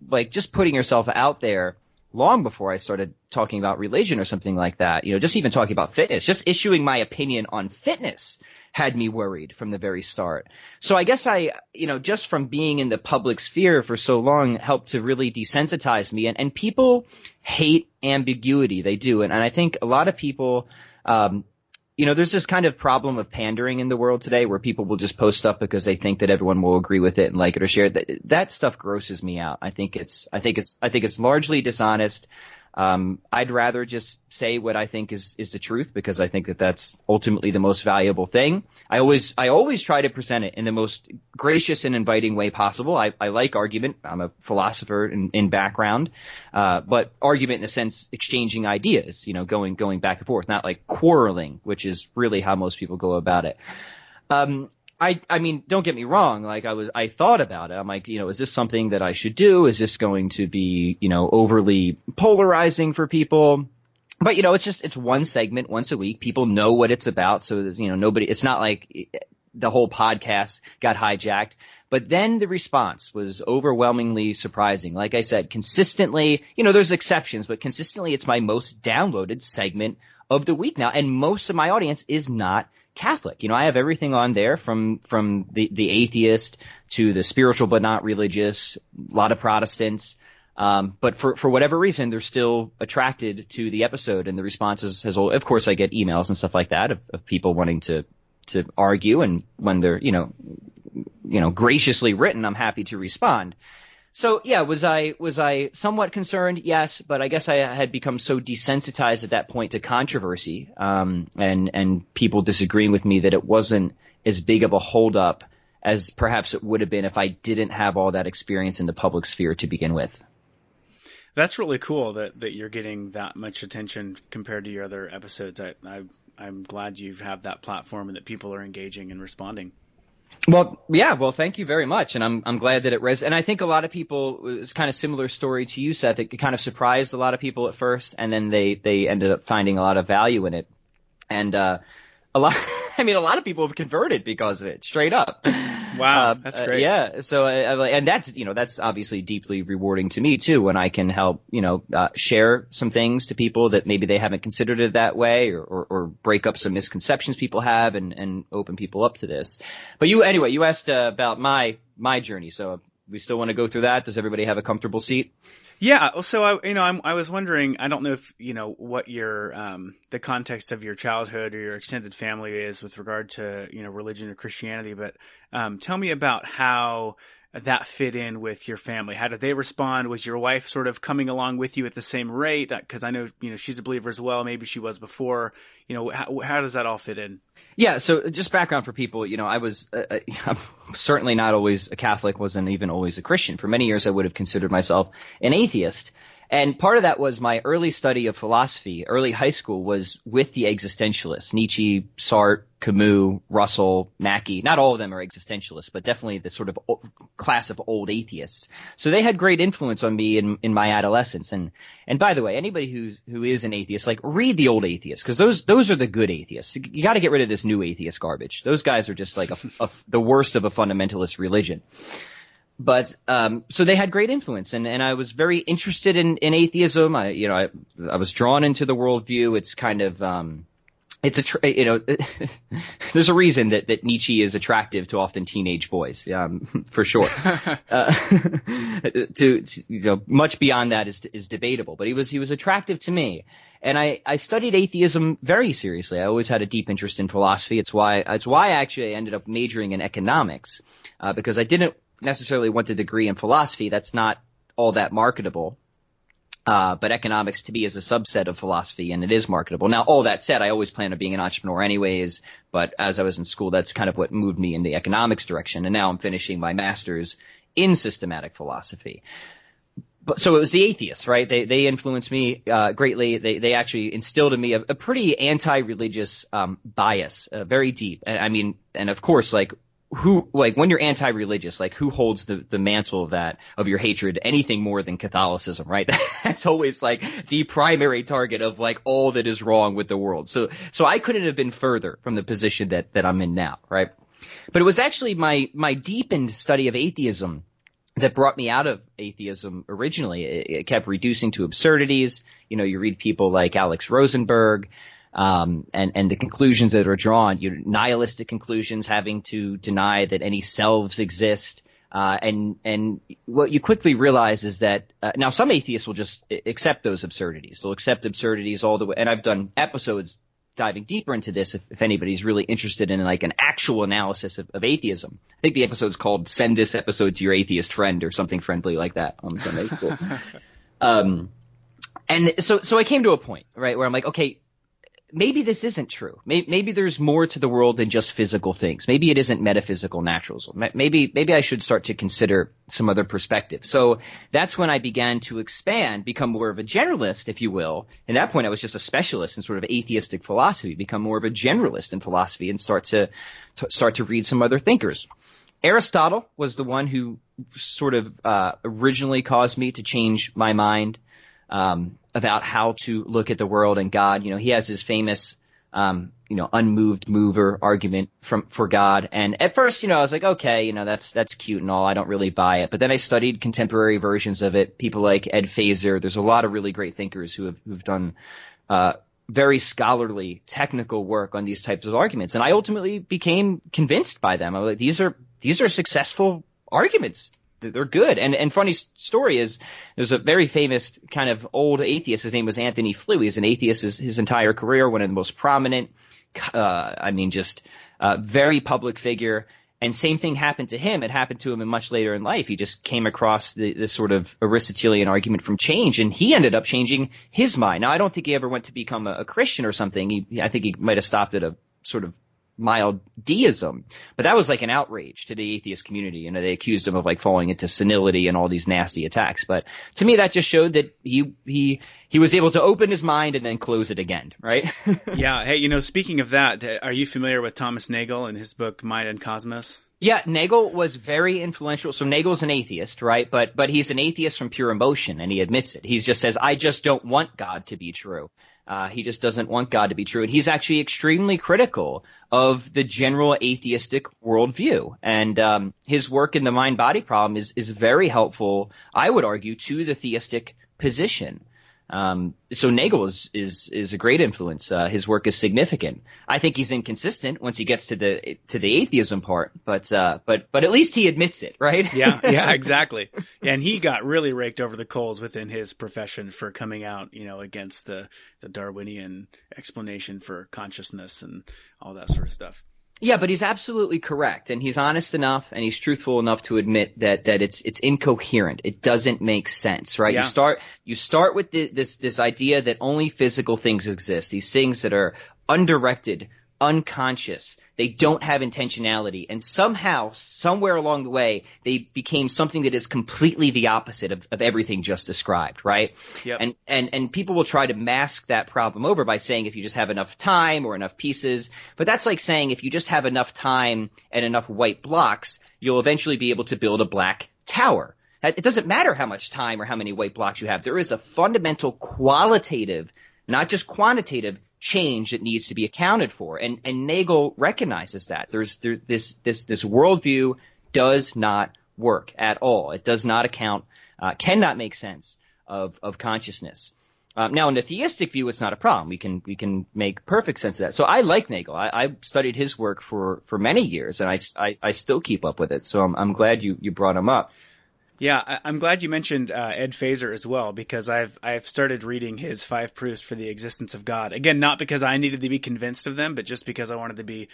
like just putting yourself out there long before I started talking about religion or something like that, just even talking about fitness, just issuing my opinion on fitness had me worried from the very start. So I guess just from being in the public sphere for so long helped to really desensitize me. And people hate ambiguity. They do. And I think a lot of people, there's this kind of problem of pandering in the world today where people will just post stuff because they think that everyone will agree with it and like it or share it. That stuff grosses me out. I think it's largely dishonest. I'd rather just say what I think is the truth because I think that that's ultimately the most valuable thing. I always try to present it in the most gracious and inviting way possible. I like argument. I'm a philosopher in background, but argument in the sense exchanging ideas, going back and forth, not like quarreling, which is really how most people go about it. I mean, don't get me wrong. Like I thought about it. I'm like, is this something that I should do? Is this going to be, overly polarizing for people? But, it's one segment once a week. People know what it's about. So, it's not like the whole podcast got hijacked. But then the response was overwhelmingly surprising. Like I said, consistently, there's exceptions, but consistently it's my most downloaded segment of the week now. And most of my audience is not Catholic. I have everything on there from the atheist to the spiritual but not religious, a lot of Protestants. But for whatever reason, they're still attracted to the episode, and the responses of course, I get emails and stuff like that of people wanting to argue, and when they're, graciously written, I'm happy to respond. So yeah, was I somewhat concerned? Yes, but I guess I had become so desensitized at that point to controversy, and people disagreeing with me that it wasn't as big of a holdup as perhaps it would have been if I didn't have all that experience in the public sphere to begin with. That's really cool that you're getting that much attention compared to your other episodes. I'm glad you have that platform and that people are engaging and responding. Well, yeah. Well, thank you very much, and I'm glad that it and I think a lot of people, it's kind of similar story to you, Seth. It kind of surprised a lot of people at first, and then they ended up finding a lot of value in it, and a lot of people have converted because of it, straight up. Wow, that's great. Yeah. So, and that's obviously deeply rewarding to me too, when I can help, share some things to people that maybe they haven't considered it that way, or break up some misconceptions people have and open people up to this. But you asked about my journey. So we still want to go through that. Does everybody have a comfortable seat? Yeah. So I was wondering, I don't know if, what your, the context of your childhood or your extended family is with regard to, religion or Christianity, but, tell me about how that fit in with your family. How did they respond? Was your wife sort of coming along with you at the same rate? 'Cause I know, she's a believer as well. Maybe she was before, how does that all fit in? Yeah, so just background for people, I'm certainly not always a Catholic, wasn't even always a Christian. For many years, I would have considered myself an atheist. And part of that was my early study of philosophy. Early high school was with the existentialists, Nietzsche, Sartre, Camus, Russell, Mackey. Not all of them are existentialists, but definitely the sort of class of old atheists. So they had great influence on me in my adolescence. And by the way, anybody who is an atheist, like, read the old atheists, because those are the good atheists. You got to get rid of this new atheist garbage. Those guys are just like the worst of a fundamentalist religion. But so they had great influence, and I was very interested in atheism. I was drawn into the worldview. It's kind of there's a reason that Nietzsche is attractive to often teenage boys, for sure. Much beyond that is debatable, but he was attractive to me. And I studied atheism very seriously. I always had a deep interest in philosophy. It's why actually I ended up majoring in economics, because I didn't necessarily want a degree in philosophy. That's not all that marketable. But economics to me is a subset of philosophy, and it is marketable. Now, all that said, I always planned on being an entrepreneur anyways, but as I was in school, that's kind of what moved me in the economics direction. And now I'm finishing my master's in systematic philosophy. But so it was the atheists, right? They influenced me greatly. They actually instilled in me a pretty anti-religious bias, very deep. And I mean, and of course, like, who, like, when you're anti-religious, like, who holds the mantle of your hatred anything more than Catholicism, right? That's always like the primary target of like all that is wrong with the world. So I couldn't have been further from the position that I'm in now, right? But it was actually my deepened study of atheism that brought me out of atheism originally. It kept reducing to absurdities. You know, you read people like Alex Rosenberg, and the conclusions that are drawn, nihilistic conclusions, having to deny that any selves exist. And what you quickly realize is that, now some atheists will just accept those absurdities. They'll accept absurdities all the way. And I've done episodes diving deeper into this if anybody's really interested in like an actual analysis of atheism. I think the episode's called "Send This Episode to Your Atheist Friend" or something friendly like that on Sunday school. And so I came to a point, right, where I'm like, okay, maybe this isn't true. Maybe there's more to the world than just physical things. Maybe it isn't metaphysical naturalism. Maybe I should start to consider some other perspective. So that's when I began to expand, become more of a generalist, if you will. At that point, I was just a specialist in sort of atheistic philosophy, become more of a generalist in philosophy and start to read some other thinkers. Aristotle was the one who sort of originally caused me to change my mind about how to look at the world and God. You know, he has his famous, unmoved mover argument for God. And at first, I was like, okay, that's cute and all. I don't really buy it. But then I studied contemporary versions of it. People like Ed Feser. There's a lot of really great thinkers who've done, very scholarly technical work on these types of arguments. And I ultimately became convinced by them. I was like, these are successful arguments. They're good. And funny story is there's a very famous kind of old atheist. His name was Anthony Flew. He's an atheist his entire career, one of the most prominent, very public figure. And same thing happened to him. It happened to him much later in life. He just came across this sort of Aristotelian argument from change, and he ended up changing his mind. Now, I don't think he ever went to become a Christian or something. I think he might have stopped at a sort of mild deism, but that was like an outrage to the atheist community. They accused him of like falling into senility and all these nasty attacks. But to me, that just showed that he was able to open his mind and then close it again, right? Yeah. Hey, speaking of that, are you familiar with Thomas Nagel and his book Mind and Cosmos? Yeah, Nagel was very influential. So Nagel's an atheist, right? But he's an atheist from pure emotion, and he admits it. He just says, I just don't want God to be true. He just doesn't want God to be true. And he's actually extremely critical of the general atheistic worldview. And his work in the mind-body problem is very helpful, I would argue, to the theistic position. So Nagel is a great influence. His work is significant. I think he's inconsistent once he gets to the atheism part, but at least he admits it, right? Yeah, exactly. And he got really raked over the coals within his profession for coming out, against the Darwinian explanation for consciousness and all that sort of stuff. Yeah, but he's absolutely correct, and he's honest enough and he's truthful enough to admit that it's incoherent. It doesn't make sense, right? Yeah. You start with this idea that only physical things exist, these things that are undirected, unconscious. They don't have intentionality, and somehow, somewhere along the way, they became something that is completely the opposite of everything just described, right? Yep. And people will try to mask that problem over by saying if you just have enough time or enough pieces, but that's like saying if you just have enough time and enough white blocks, you'll eventually be able to build a black tower. It doesn't matter how much time or how many white blocks you have. There is a fundamental qualitative, not just quantitative, change that needs to be accounted for. And Nagel recognizes that. This worldview does not work at all. It does not cannot make sense of consciousness. Now, in the theistic view, it's not a problem. We can make perfect sense of that. So I like Nagel. I studied his work for many years, and I still keep up with it. So I'm glad you brought him up. Yeah, I'm glad you mentioned Ed Feser as well, because I've started reading his 5 proofs for the existence of God. Again, not because I needed to be convinced of them, but just because I wanted to be,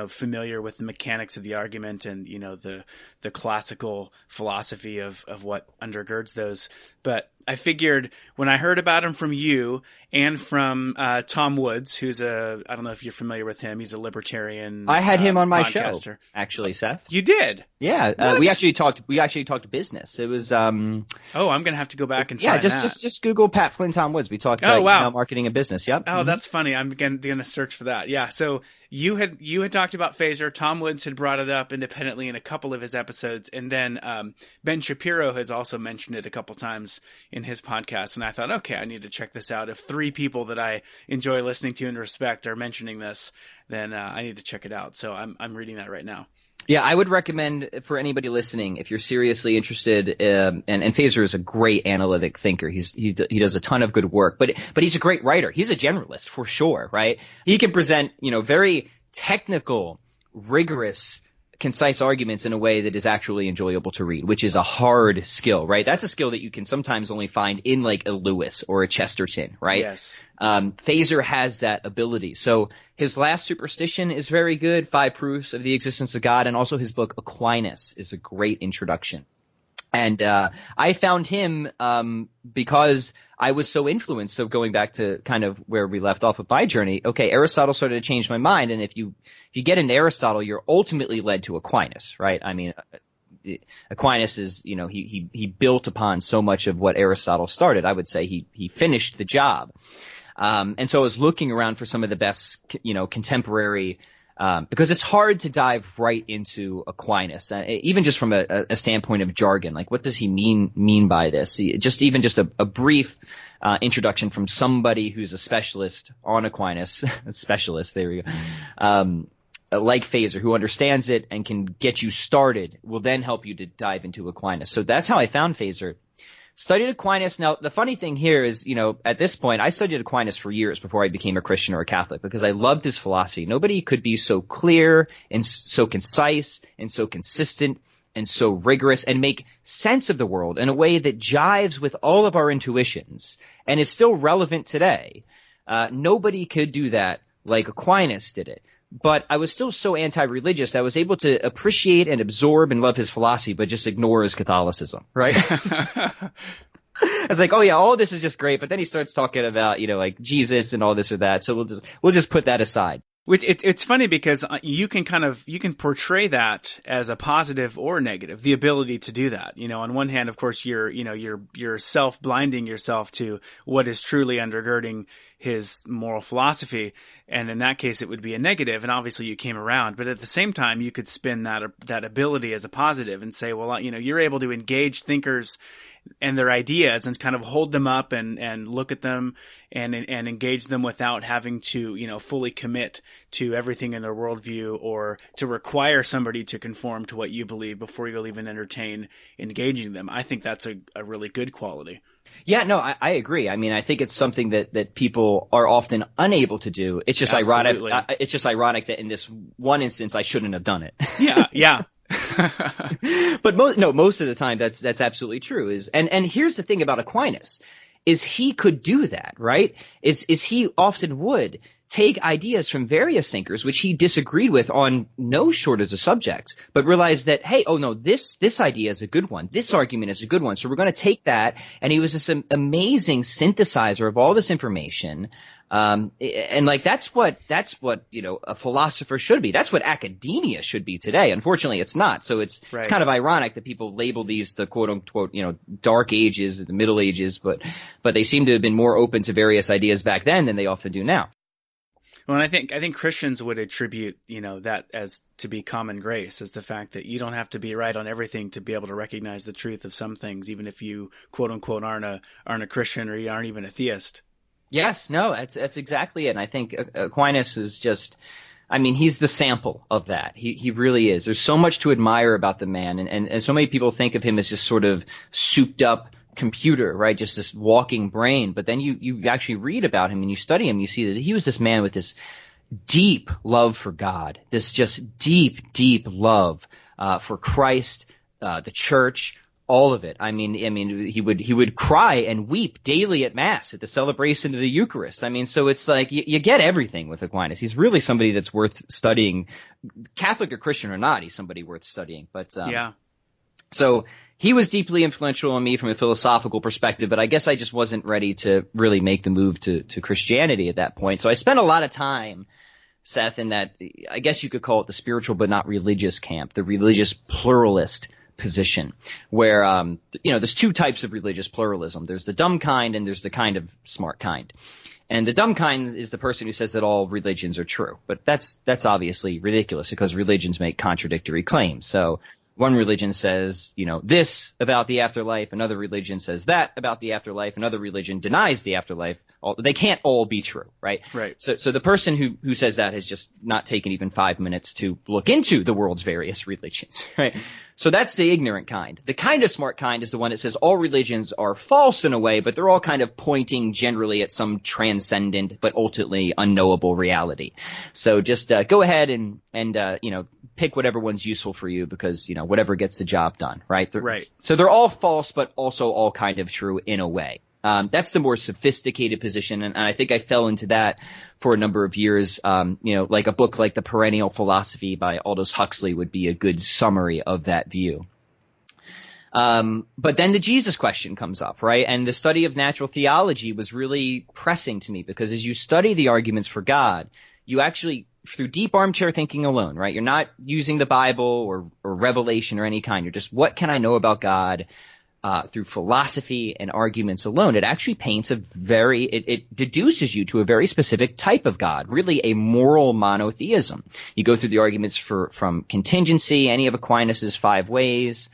familiar with the mechanics of the argument and, the classical philosophy of what undergirds those. But I figured when I heard about him from you and from Tom Woods, who's I don't know if you're familiar with him. He's a libertarian. I had him on my podcaster. show, actually, Seth. You did? Yeah, we actually talked business. It was I'm gonna have to go back and find that. just Google Pat Flynn, Tom Woods. We talked wow. marketing and business. Yep. Oh, That's funny. I'm gonna search for that. Yeah. So you had talked about phaser. Tom Woods had brought it up independently in a couple of his episodes, and then Ben Shapiro has also mentioned it a couple times in his podcast. And I thought, okay, I need to check this out. If 3 people that I enjoy listening to and respect are mentioning this, then I need to check it out. So I'm reading that right now. Yeah, I would recommend for anybody listening, if you're seriously interested, and Phaser is a great analytic thinker. He does a ton of good work, but he's a great writer. He's a generalist for sure, right? He can present, very technical, rigorous, concise arguments in a way that is actually enjoyable to read, which is a hard skill, right? That's a skill that you can sometimes only find in like a Lewis or a Chesterton, right? Yes. Phaser has that ability. So his last Superstition is very good, 5 Proofs of the Existence of God, and also his book Aquinas is a great introduction. And I found him because I was so influenced. So going back to kind of where we left off with my journey, okay, Aristotle started to change my mind. And if you get into Aristotle, you're ultimately led to Aquinas, right? I mean, Aquinas is, he built upon so much of what Aristotle started. I would say he finished the job. And so I was looking around for some of the best, contemporary, because it's hard to dive right into Aquinas, even just from a standpoint of jargon. Like, what does he mean by this? Just a brief introduction from somebody who's a specialist on Aquinas, a specialist, there we go, like Phaser, who understands it and can get you started, will then help you to dive into Aquinas. So that's how I found Phaser. Studied Aquinas. Now, the funny thing here is, at this point, I studied Aquinas for years before I became a Christian or a Catholic because I loved his philosophy. Nobody could be so clear and so concise and so consistent and so rigorous and make sense of the world in a way that jives with all of our intuitions and is still relevant today. Nobody could do that like Aquinas did it. But I was still so anti-religious that I was able to appreciate and absorb and love his philosophy, but just ignore his Catholicism, right? I was like, oh yeah, all this is just great. But then he starts talking about, like Jesus and all this or that. So we'll just put that aside. Which it's funny because you can portray that as a positive or negative, the ability to do that. On one hand, of course, you're self-blinding yourself to what is truly undergirding his moral philosophy. And in that case, it would be a negative. And obviously you came around, but at the same time, you could spin that ability as a positive and say, well, you're able to engage thinkers and their ideas and kind of hold them up and look at them and engage them without having to, fully commit to everything in their worldview or to require somebody to conform to what you believe before you'll even entertain engaging them. I think that's a really good quality. Yeah, no, I agree. I mean, I think it's something that people are often unable to do. It's just Absolutely. ironic. It's just ironic that in this one instance, I shouldn't have done it. Yeah. But most of the time that's absolutely true. And here's the thing about Aquinas is he could do that, right? Is he often would take ideas from various thinkers which he disagreed with on no shortage of subjects, but realized that, hey, oh no, this idea is a good one. This argument is a good one. So we're going to take that. And he was this amazing synthesizer of all this information. And like that's what a philosopher should be. That's what academia should be today. Unfortunately, it's not. So it's kind of ironic that people label these the quote unquote dark ages, the Middle Ages, but they seem to have been more open to various ideas back then than they often do now. Well, and I think Christians would attribute, that as to be common grace, as the fact that you don't have to be right on everything to be able to recognize the truth of some things, even if you quote unquote aren't a Christian or you aren't even a theist. Yes, no, that's exactly it. And I think Aquinas is just, he's the sample of that. He really is. There's so much to admire about the man, and so many people think of him as just sort of souped up computer, right? Just this walking brain. But then you actually read about him and you study him, you see that he was this man with this deep love for God, this just deep, deep love for Christ, the church, all of it. He would cry and weep daily at Mass, at the celebration of the Eucharist. So it's like you get everything with Aquinas. He's really somebody that's worth studying, Catholic or Christian or not. He's somebody worth studying. But yeah. So he was deeply influential on me from a philosophical perspective, but I guess I just wasn't ready to really make the move to Christianity at that point. So I spent a lot of time, Seth, in that, I guess you could call it the spiritual but not religious camp, the religious pluralist position, where there's two types of religious pluralism. There's the dumb kind and there's the kind of smart kind. And the dumb kind is the person who says that all religions are true. But that's obviously ridiculous because religions make contradictory claims. So one religion says, this about the afterlife. Another religion says that about the afterlife. Another religion denies the afterlife. They can't all be true, right? Right. So the person who says that has just not taken even 5 minutes to look into the world's various religions, right? So that's the ignorant kind. The kind of smart kind is the one that says all religions are false in a way, but they're all kind of pointing generally at some transcendent but ultimately unknowable reality. So just go ahead and pick whatever one's useful for you because, whatever gets the job done, right? Right. So they're all false, but also all kind of true in a way. That's the more sophisticated position, and I think I fell into that for a number of years. Like a book like The Perennial Philosophy by Aldous Huxley would be a good summary of that view. But then the Jesus question comes up, right? And the study of natural theology was really pressing to me because as you study the arguments for God, you actually, through deep armchair thinking alone, right? You're not using the Bible or revelation or any kind. You're just, what can I know about God? Through philosophy and arguments alone, it actually paints it deduces you to a very specific type of God, really a moral monotheism. You go through the arguments from contingency, any of Aquinas' 5 ways,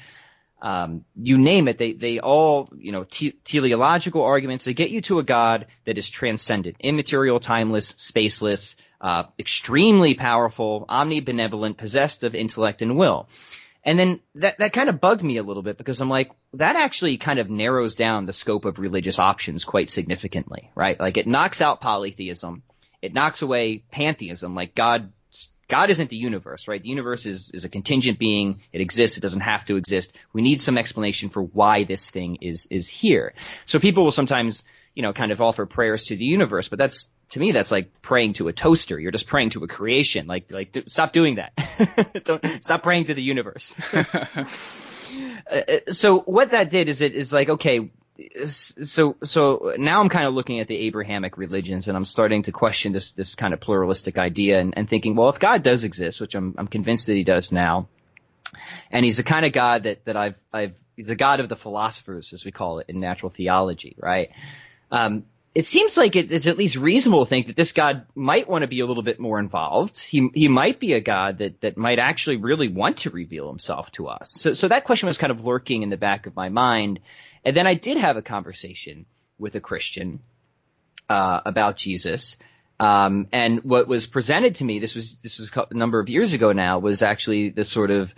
you name it, they all, teleological arguments, they get you to a God that is transcendent, immaterial, timeless, spaceless, extremely powerful, omnibenevolent, possessed of intellect and will. And then that kind of bugged me a little bit because I'm like, that actually kind of narrows down the scope of religious options quite significantly, right? Like it knocks out polytheism. It knocks away pantheism. Like God isn't the universe, right? The universe is a contingent being. It exists. It doesn't have to exist. We need some explanation for why this thing is here. So people will sometimes, kind of offer prayers to the universe, but to me, that's like praying to a toaster. You're just praying to a creation. Like stop doing that. Stop praying to the universe. So what that did is like, okay, so now I'm kind of looking at the Abrahamic religions and I'm starting to question this kind of pluralistic idea and thinking, well, if God does exist, which I'm convinced that he does now, and he's the kind of God that I've the God of the philosophers, as we call it in natural theology, right? It seems like it's at least reasonable to think that this God might want to be a little bit more involved. He might be a God that might actually really want to reveal himself to us. So that question was kind of lurking in the back of my mind. And then I did have a conversation with a Christian about Jesus. And what was presented to me, this was a number of years ago now, was actually this sort of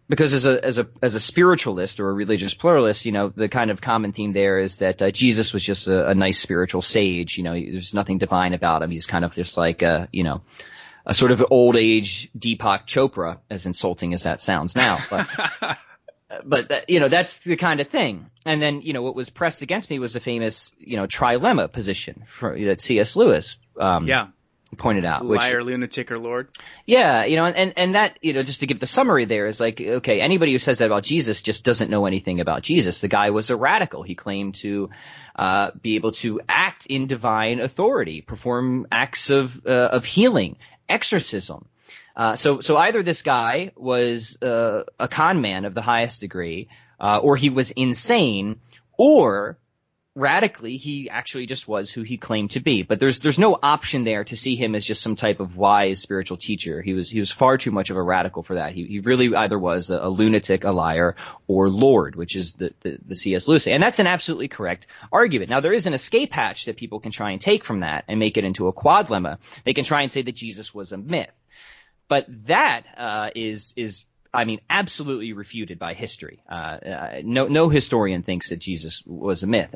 because as a spiritualist or a religious pluralist, the kind of common theme there is that Jesus was just a nice spiritual sage. There's nothing divine about him. He's kind of just like a sort of old age Deepak Chopra, as insulting as that sounds now. But that's the kind of thing. And then, what was pressed against me was the famous, trilemma position that C.S. Lewis, pointed out. Liar, lunatic, or Lord. Yeah, and that, just to give the summary there is like, okay, anybody who says that about Jesus just doesn't know anything about Jesus. The guy was a radical. He claimed to be able to act in divine authority, perform acts of healing, exorcism. So either this guy was a con man of the highest degree, or he was insane, or radically, he actually just was who he claimed to be. But there's no option there to see him as just some type of wise spiritual teacher. He was far too much of a radical for that. He really either was a lunatic, a liar, or Lord, which is the C.S. Lewis. And that's an absolutely correct argument. Now, there is an escape hatch that people can try and take from that and make it into a quadlemma. They can try and say that Jesus was a myth. But that is absolutely refuted by history. No historian thinks that Jesus was a myth.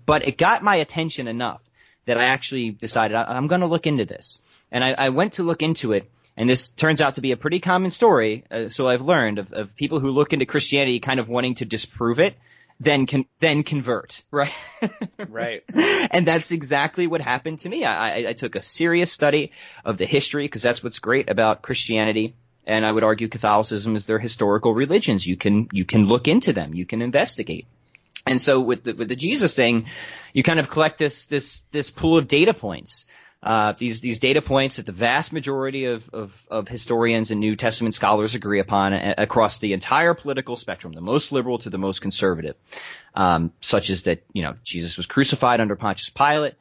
But it got my attention enough that I actually decided I'm going to look into this. And I went to look into it, and this turns out to be a pretty common story, so I've learned, of people who look into Christianity kind of wanting to disprove it, then convert, right? Right. And that's exactly what happened to me. I took a serious study of the history, because that's what's great about Christianity. And I would argue Catholicism is their historical religions. You can look into them. You can investigate. And so with the Jesus thing, you kind of collect this pool of data points. These data points that the vast majority of historians and New Testament scholars agree upon across the entire political spectrum, the most liberal to the most conservative, such as that, Jesus was crucified under Pontius Pilate,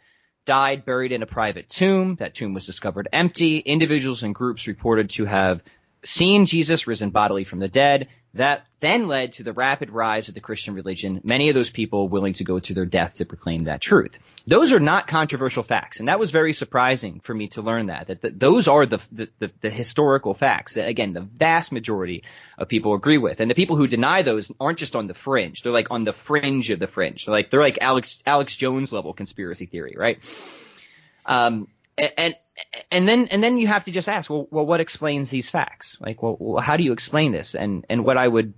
died buried in a private tomb. That tomb was discovered empty. Individuals and groups reported to have seen Jesus risen bodily from the dead. That then led to the rapid rise of the Christian religion, many of those people willing to go to their death to proclaim that truth. Those are not controversial facts, and that was very surprising for me to learn that those are the historical facts that, again, the vast majority of people agree with. And the people who deny those aren't just on the fringe. They're like on the fringe of the fringe. They're like Alex Jones level conspiracy theory, right? And then you have to just ask, well, what explains these facts? Like, well, how do you explain this? And what I would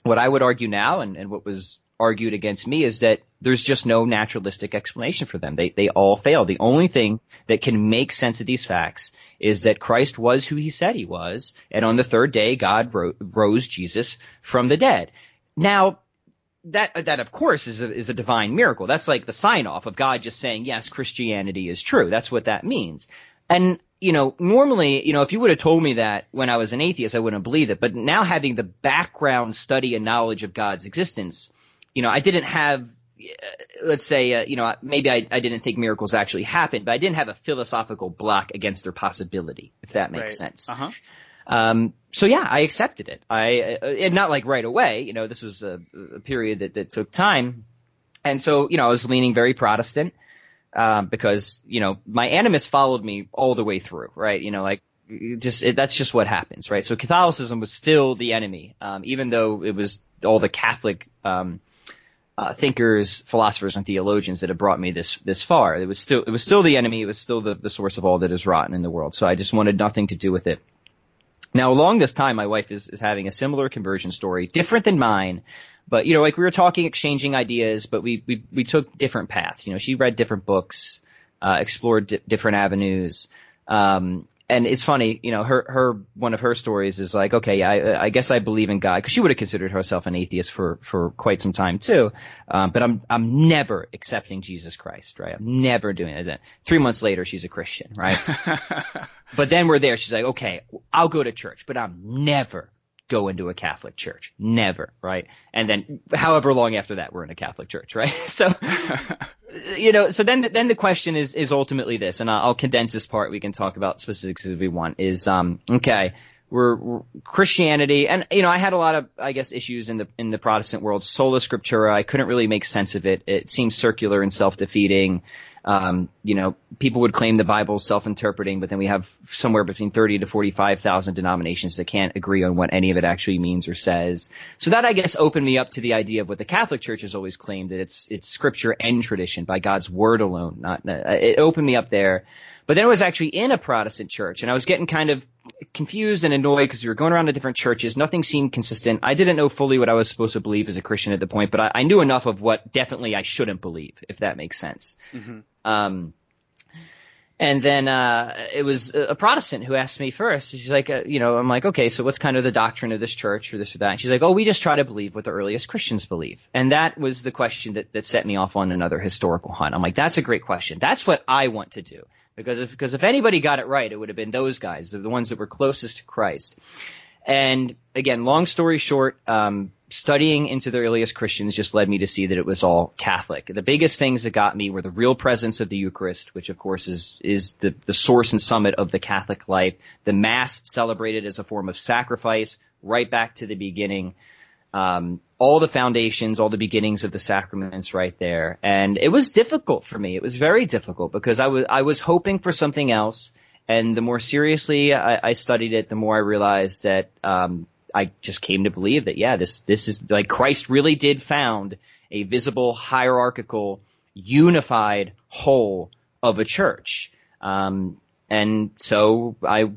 argue now, and what was argued against me, is that there's just no naturalistic explanation for them. They all fail. The only thing that can make sense of these facts is that Christ was who he said he was, and on the third day, God rose Jesus from the dead. Now, that of course is a divine miracle. That's like the sign off of God just saying, yes, Christianity is true. That's what that means. And, normally, if you would have told me that when I was an atheist, I wouldn't believe it. But now having the background study and knowledge of God's existence, I didn't have, let's say, maybe I didn't think miracles actually happened, but I didn't have a philosophical block against their possibility, if that makes sense. Uh-huh. So yeah, I accepted it. And not like right away, this was a period that took time. And so, I was leaning very Protestant, because, my animus followed me all the way through, right? That's just what happens, right? So Catholicism was still the enemy, even though it was all the Catholic, thinkers, philosophers, and theologians that have brought me this far. It was still the enemy. It was still the source of all that is rotten in the world. So I just wanted nothing to do with it. Now, along this time, my wife is having a similar conversion story, different than mine. But, like we were talking, exchanging ideas, but we took different paths. She read different books, explored different avenues. And it's funny, one of her stories is like, okay, I guess I believe in God, because she would have considered herself an atheist for quite some time too. But I'm never accepting Jesus Christ, right? I'm never doing it. 3 months later, she's a Christian, right? But then we're there. She's like, okay, I'll go to church, but I'm never go into a Catholic church. Never, right? And then however long after that, we're in a Catholic church, right? So, so then the question is ultimately this, and I'll condense this part. We can talk about specifics if we want, is, okay, we're Christianity. And, I had a lot of, I guess, issues in the Protestant world. Sola Scriptura, I couldn't really make sense of it. It seems circular and self-defeating. People would claim the Bible is self-interpreting, but then we have somewhere between 30 to 45,000 denominations that can't agree on what any of it actually means or says. So that, I guess, opened me up to the idea of what the Catholic Church has always claimed, that it's scripture and tradition by God's word alone. It opened me up there. But then I was actually in a Protestant church, and I was getting kind of confused and annoyed because we were going around to different churches. Nothing seemed consistent. I didn't know fully what I was supposed to believe as a Christian at the point, but I knew enough of what definitely I shouldn't believe, if that makes sense. Mm-hmm. And then it was a Protestant who asked me first. She's like, I'm like, okay, so what's kind of the doctrine of this church or this or that? And she's like, oh, we just try to believe what the earliest Christians believe. And that was the question that set me off on another historical hunt. I'm like, that's a great question. That's what I want to do. Because if anybody got it right, it would have been those guys, the ones that were closest to Christ. And again, long story short, studying into the earliest Christians just led me to see that it was all Catholic. The biggest things that got me were the real presence of the Eucharist, which of course is the source and summit of the Catholic life. The Mass celebrated as a form of sacrifice, right back to the beginning. All the foundations, all the beginnings of the sacraments right there. And it was difficult for me. It was very difficult because I was hoping for something else. And the more seriously I studied it, the more I realized that, I just came to believe that, yeah, this is like Christ really did found a visible, hierarchical, unified whole of a church. And so I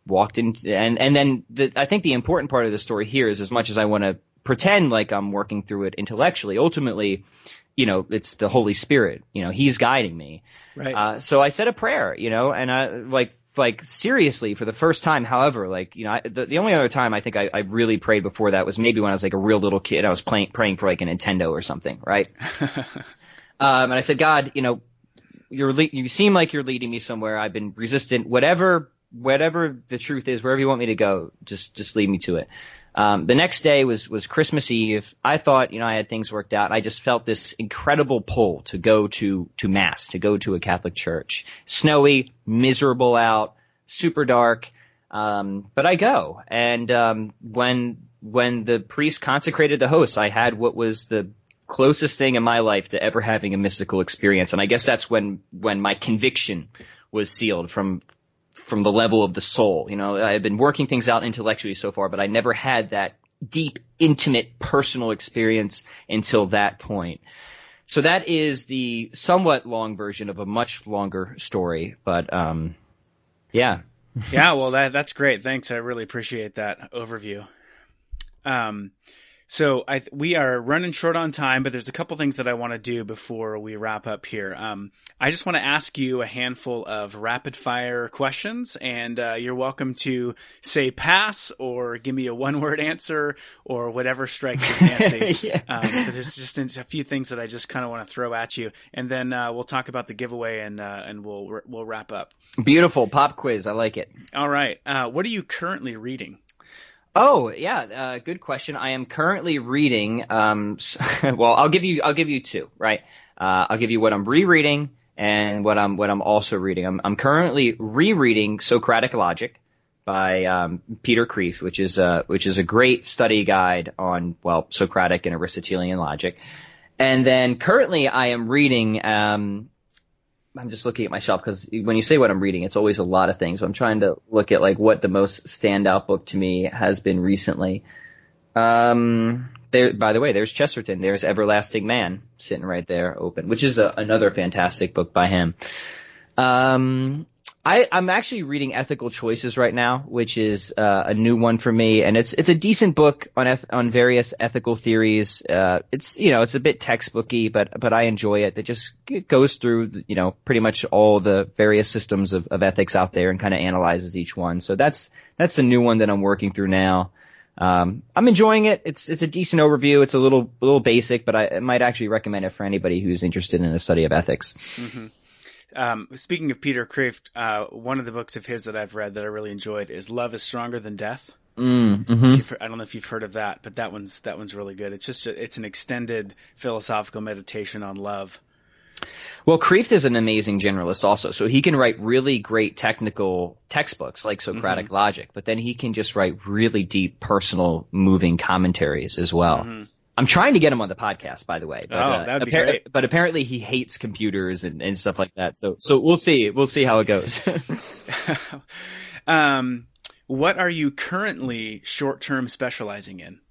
walked in, and then I think the important part of the story here is, as much as I want to pretend like I'm working through it intellectually, ultimately, it's the Holy Spirit, he's guiding me. Right. So I said a prayer, and I like seriously for the first time. However, the only other time I think I really prayed before that was maybe when I was like a real little kid. I was praying for like a Nintendo or something. Right. And I said, God, you seem like you're leading me somewhere. I've been resistant, whatever the truth is, wherever you want me to go, just lead me to it. The next day was Christmas Eve. I thought, I had things worked out. I just felt this incredible pull to go to Mass, to go to a Catholic church. Snowy, miserable out, super dark. But I go. And when the priest consecrated the host, I had what was the closest thing in my life to ever having a mystical experience. And I guess that's when my conviction was sealed from the level of the soul. I had been working things out intellectually so far, but I never had that deep, intimate, personal experience until that point. So that is the somewhat long version of a much longer story. But, yeah. Yeah, well, that's great. Thanks. I really appreciate that overview. So we are running short on time, but there's a couple things that I want to do before we wrap up here. I just want to ask you a handful of rapid fire questions, and you're welcome to say pass or give me a one-word answer or whatever strikes your fancy. Yeah. There's just a few things that I just kind of want to throw at you, and then we'll talk about the giveaway and we'll wrap up. Beautiful pop quiz. I like it. All right. What are you currently reading? Oh, yeah. Good question. I am currently reading, well, I'll give you two, right? I'll give you what I'm rereading and what I'm also reading. I'm currently rereading Socratic Logic by, Peter Kreeft, which is a great study guide on, well, Socratic and Aristotelian logic. And then currently I am reading, I'm just looking at my shelf because when you say what I'm reading, it's always a lot of things. So I'm trying to look at like what the most standout book to me has been recently. By the way, there's Chesterton. There's Everlasting Man sitting right there open, which is another fantastic book by him. I'm actually reading Ethical Choices right now, which is a new one for me, and it's a decent book on various ethical theories. It's a bit textbooky, but I enjoy it. It goes through pretty much all the various systems of ethics out there and kind of analyzes each one. So that's the new one that I'm working through now. I'm enjoying it. It's a decent overview. It's a little basic, but I might actually recommend it for anybody who's interested in the study of ethics. Mm-hmm. Speaking of Peter Kreeft, one of the books of his that I've read that I really enjoyed is Love is Stronger Than Death. Mm-hmm. I don't know if you've heard of that, but that one's really good. It's an extended philosophical meditation on love. Well, Kreeft is an amazing generalist also, so he can write really great technical textbooks like Socratic Logic, but then he can just write really deep, personal, moving commentaries as well. Mm-hmm. I'm trying to get him on the podcast, by the way. But, that'd be great. But apparently he hates computers and stuff like that. So we'll see. We'll see how it goes. What are you currently short-term specializing in?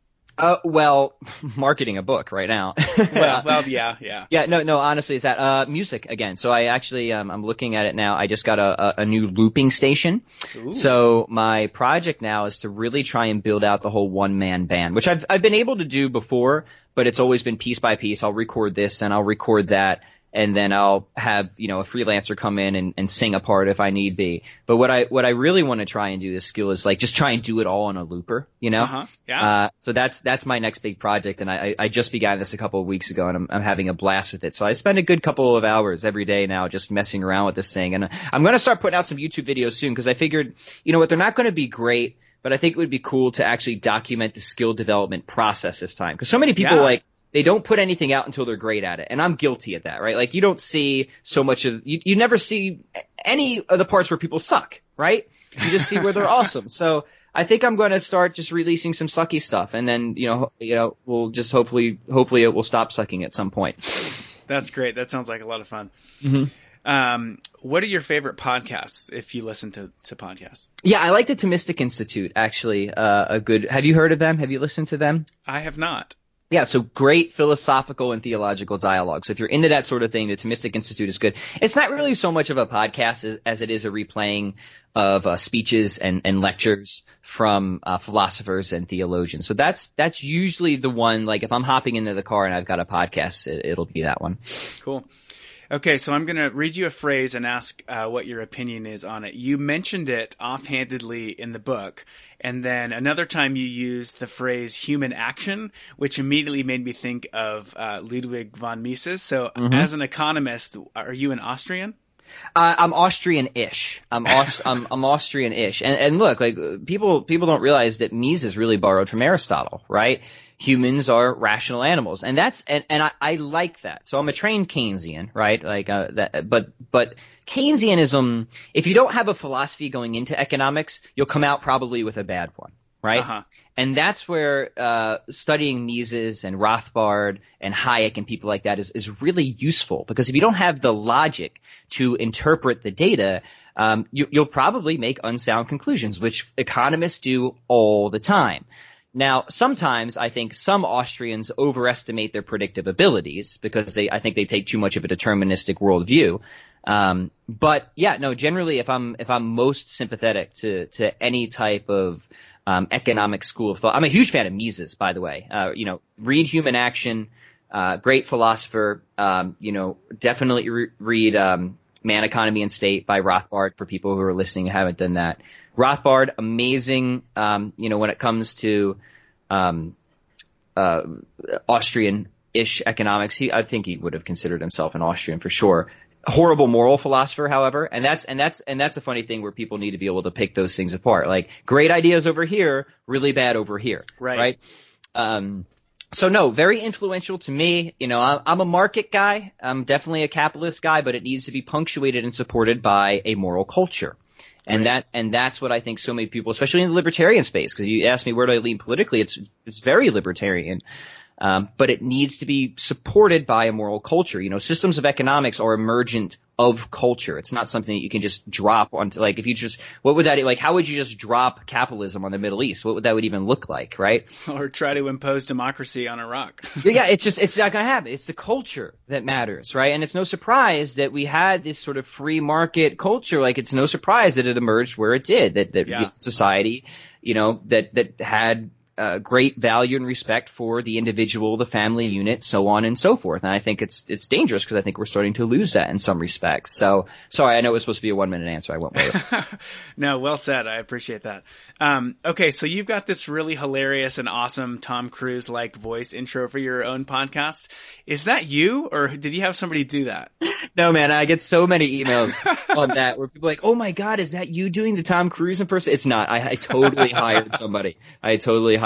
Well, marketing a book right now. Yeah. Yeah, no, honestly, is that, music again. So I actually, I'm looking at it now. I just got a new looping station. Ooh. So my project now is to really try and build out the whole one-man band, which I've been able to do before, but it's always been piece by piece. I'll record this and I'll record that. And then I'll have, a freelancer come in and sing a part if I need be. But what I really want to try and do this skill is like just try and do it all on a looper, Uh-huh. Yeah. So that's my next big project. And I just began this a couple of weeks ago and I'm having a blast with it. So I spend a good couple of hours every day now just messing around with this thing. And I'm going to start putting out some YouTube videos soon because I figured, they're not going to be great, but I think it would be cool to actually document the skill development process this time. Because so many people they don't put anything out until they're great at it. And I'm guilty at that, right? Like you don't see so much of, you never see any of the parts where people suck, right? You just see where they're awesome. So I think I'm going to start just releasing some sucky stuff. And then, we'll just hopefully it will stop sucking at some point. That's great. That sounds like a lot of fun. Mm-hmm. What are your favorite podcasts if you listen to podcasts? Yeah, I like the Thomistic Institute, actually. Have you heard of them? Have you listened to them? I have not. Yeah, so great philosophical and theological dialogue. So if you're into that sort of thing, the Thomistic Institute is good. It's not really so much of a podcast as it is a replaying of speeches and lectures from philosophers and theologians. So that's usually the one, like if I'm hopping into the car and I've got a podcast, it'll be that one. Cool. Okay, so I'm going to read you a phrase and ask what your opinion is on it. You mentioned it offhandedly in the book, and then another time you used the phrase human action, which immediately made me think of Ludwig von Mises. So as an economist, are you an Austrian? I'm Austrian-ish. I'm Austrian-ish. And look, like people don't realize that Mises really borrowed from Aristotle, right? Humans are rational animals, and I like that. So I'm a trained Keynesian, right? Like but Keynesianism, if you don't have a philosophy going into economics, you'll come out probably with a bad one, right? Uh-huh. And that's where studying Mises and Rothbard and Hayek and people like that is really useful, because if you don't have the logic to interpret the data, you'll probably make unsound conclusions, which economists do all the time. Now, sometimes I think some Austrians overestimate their predictive abilities because I think they take too much of a deterministic worldview. But yeah, no, generally if I'm most sympathetic to any type of economic school of thought. I'm a huge fan of Mises, by the way. Read Human Action, great philosopher. Definitely read Man, Economy, and State by Rothbard for people who are listening who haven't done that. Rothbard, amazing, when it comes to Austrian-ish economics. I think he would have considered himself an Austrian for sure. Horrible moral philosopher, however, and that's a funny thing where people need to be able to pick those things apart. Like, great ideas over here, really bad over here, right? So no, very influential to me. I'm a market guy. I'm definitely a capitalist guy, but it needs to be punctuated and supported by a moral culture. And that's what I think so many people, especially in the libertarian space, because you ask me where do I lean politically, it's very libertarian. But it needs to be supported by a moral culture. Systems of economics are emergent of culture. It's not something that you can just drop onto, like, if you just, how would you just drop capitalism on the Middle East? What would that even look like, right? Or try to impose democracy on Iraq. Yeah, it's not going to happen. It's the culture that matters, right? And it's no surprise that we had this sort of free market culture. Like, it's no surprise that it emerged where it did, that society, that had great value and respect for the individual, the family unit, so on and so forth. And I think it's dangerous because I think we're starting to lose that in some respects. So, sorry, I know it was supposed to be a 1-minute answer. I went way over. No, well said. I appreciate that. Okay, so you've got this really hilarious and awesome Tom Cruise-like voice intro for your own podcast. Is that you, or did you have somebody do that? No, man, I get so many emails on that where people are like, oh my God, is that you doing the Tom Cruise impersonation? It's not. I totally hired somebody.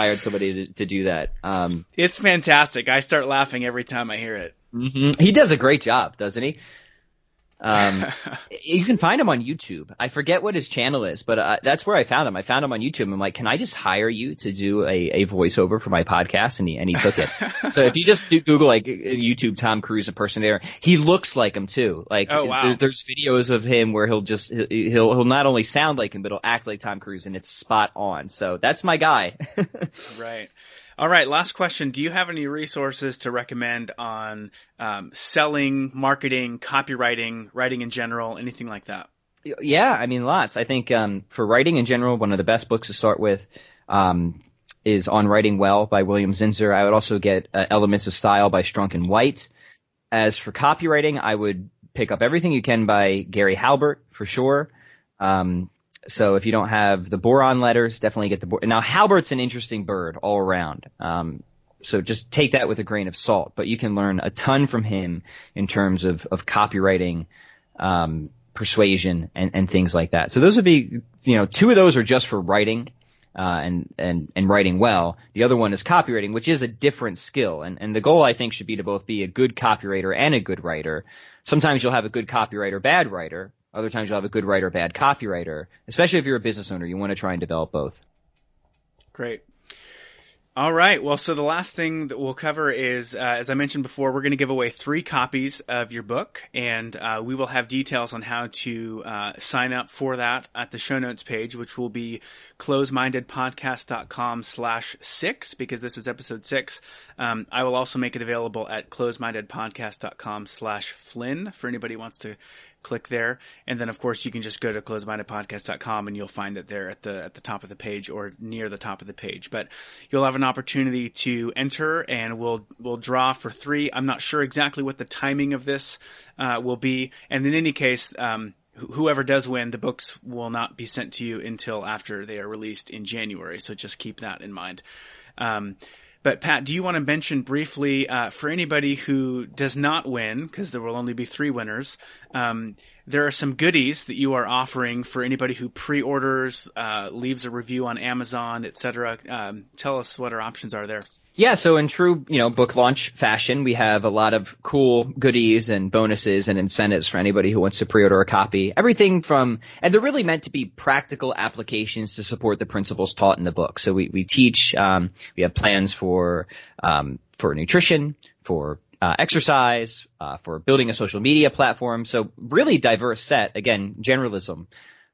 To do that. It's fantastic. I start laughing every time I hear it. Mm-hmm. He does a great job, doesn't he? You can find him on YouTube. I forget what his channel is, but that's where I found him. I found him on YouTube. I'm like, can I just hire you to do a voiceover for my podcast? And he took it. So if you just Google like YouTube Tom Cruise impersonator, he looks like him too. Like, oh, wow. There's videos of him where he'll not only sound like him, but he'll act like Tom Cruise, and it's spot on. So that's my guy. Right. All right, last question. Do you have any resources to recommend on selling, marketing, copywriting, writing in general, anything like that? Yeah, I mean, lots. I think for writing in general, one of the best books to start with is On Writing Well by William Zinsser. I would also get Elements of Style by Strunk and White. As for copywriting, I would pick up Everything You Can by Gary Halbert for sure. So if you don't have the Boron letters, definitely get the Boron. Now, Halbert's an interesting bird all around. So just take that with a grain of salt. But you can learn a ton from him in terms of copywriting, persuasion, and things like that. So those would be, two of those are just for writing, and writing well. The other one is copywriting, which is a different skill. And the goal, I think, should be to both be a good copywriter and a good writer. Sometimes you'll have a good copywriter, bad writer. Other times you'll have a good writer, bad copywriter. Especially if you're a business owner, you want to try and develop both. Great. All right. Well, so the last thing that we'll cover is, as I mentioned before, we're going to give away 3 copies of your book, and we will have details on how to sign up for that at the show notes page, which will be closemindedpodcast.com/6, because this is episode 6. I will also make it available at closemindedpodcast.com/Flynn for anybody who wants to click there. And then, of course, you can just go to closemindedpodcast.com and you'll find it there at the top of the page or near the top of the page. But you'll have an opportunity to enter, and we'll draw for 3. I'm not sure exactly what the timing of this will be. And in any case, whoever does win, the books will not be sent to you until after they are released in January. So just keep that in mind. But Pat, do you want to mention briefly, for anybody who does not win, because there will only be 3 winners, there are some goodies that you are offering for anybody who pre-orders, leaves a review on Amazon, etc. Tell us what our options are there. Yeah, so in true, book launch fashion, we have a lot of cool goodies and bonuses and incentives for anybody who wants to pre-order a copy. Everything from, and they're really meant to be practical applications to support the principles taught in the book. So we teach, we have plans for nutrition, for exercise, for building a social media platform. So really diverse set, again, generalism,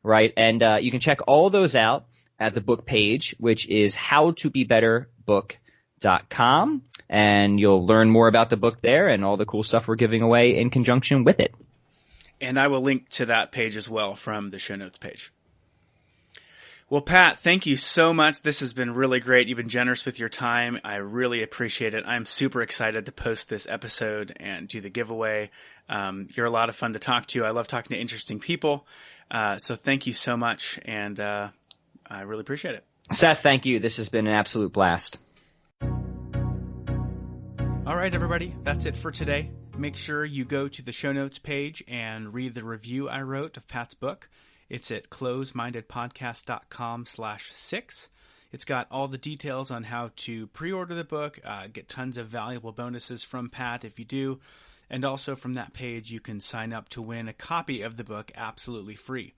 right? And you can check all those out at the book page, which is howtobebetterbook.com, and you'll learn more about the book there and all the cool stuff we're giving away in conjunction with it. And I will link to that page as well from the show notes page. Well, Pat, thank you so much. This has been really great. You've been generous with your time. I really appreciate it. I'm super excited to post this episode and do the giveaway. You're a lot of fun to talk to. I love talking to interesting people. So thank you so much, and I really appreciate it. Seth, thank you. This has been an absolute blast. All right, everybody, that's it for today. Make sure you go to the show notes page and read the review I wrote of Pat's book. It's at closemindedpodcast.com/6. It's got all the details on how to pre-order the book, get tons of valuable bonuses from Pat if you do, and also from that page you can sign up to win a copy of the book absolutely free.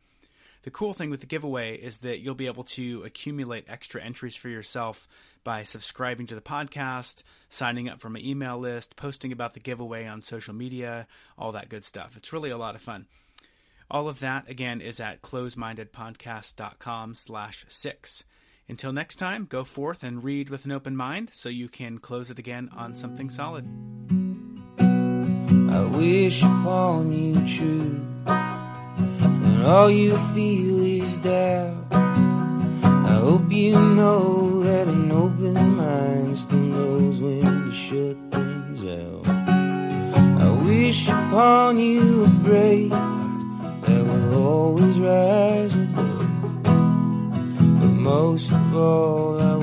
The cool thing with the giveaway is that you'll be able to accumulate extra entries for yourself by subscribing to the podcast, signing up for my email list, posting about the giveaway on social media, all that good stuff. It's really a lot of fun. All of that, again, is at closemindedpodcast.com/6. Until next time, go forth and read with an open mind so you can close it again on something solid. I wish upon you true, and all you feel is doubt. I hope you know that an open mind still knows when to shut things out. I wish upon you a brave that will always rise above, but most of all I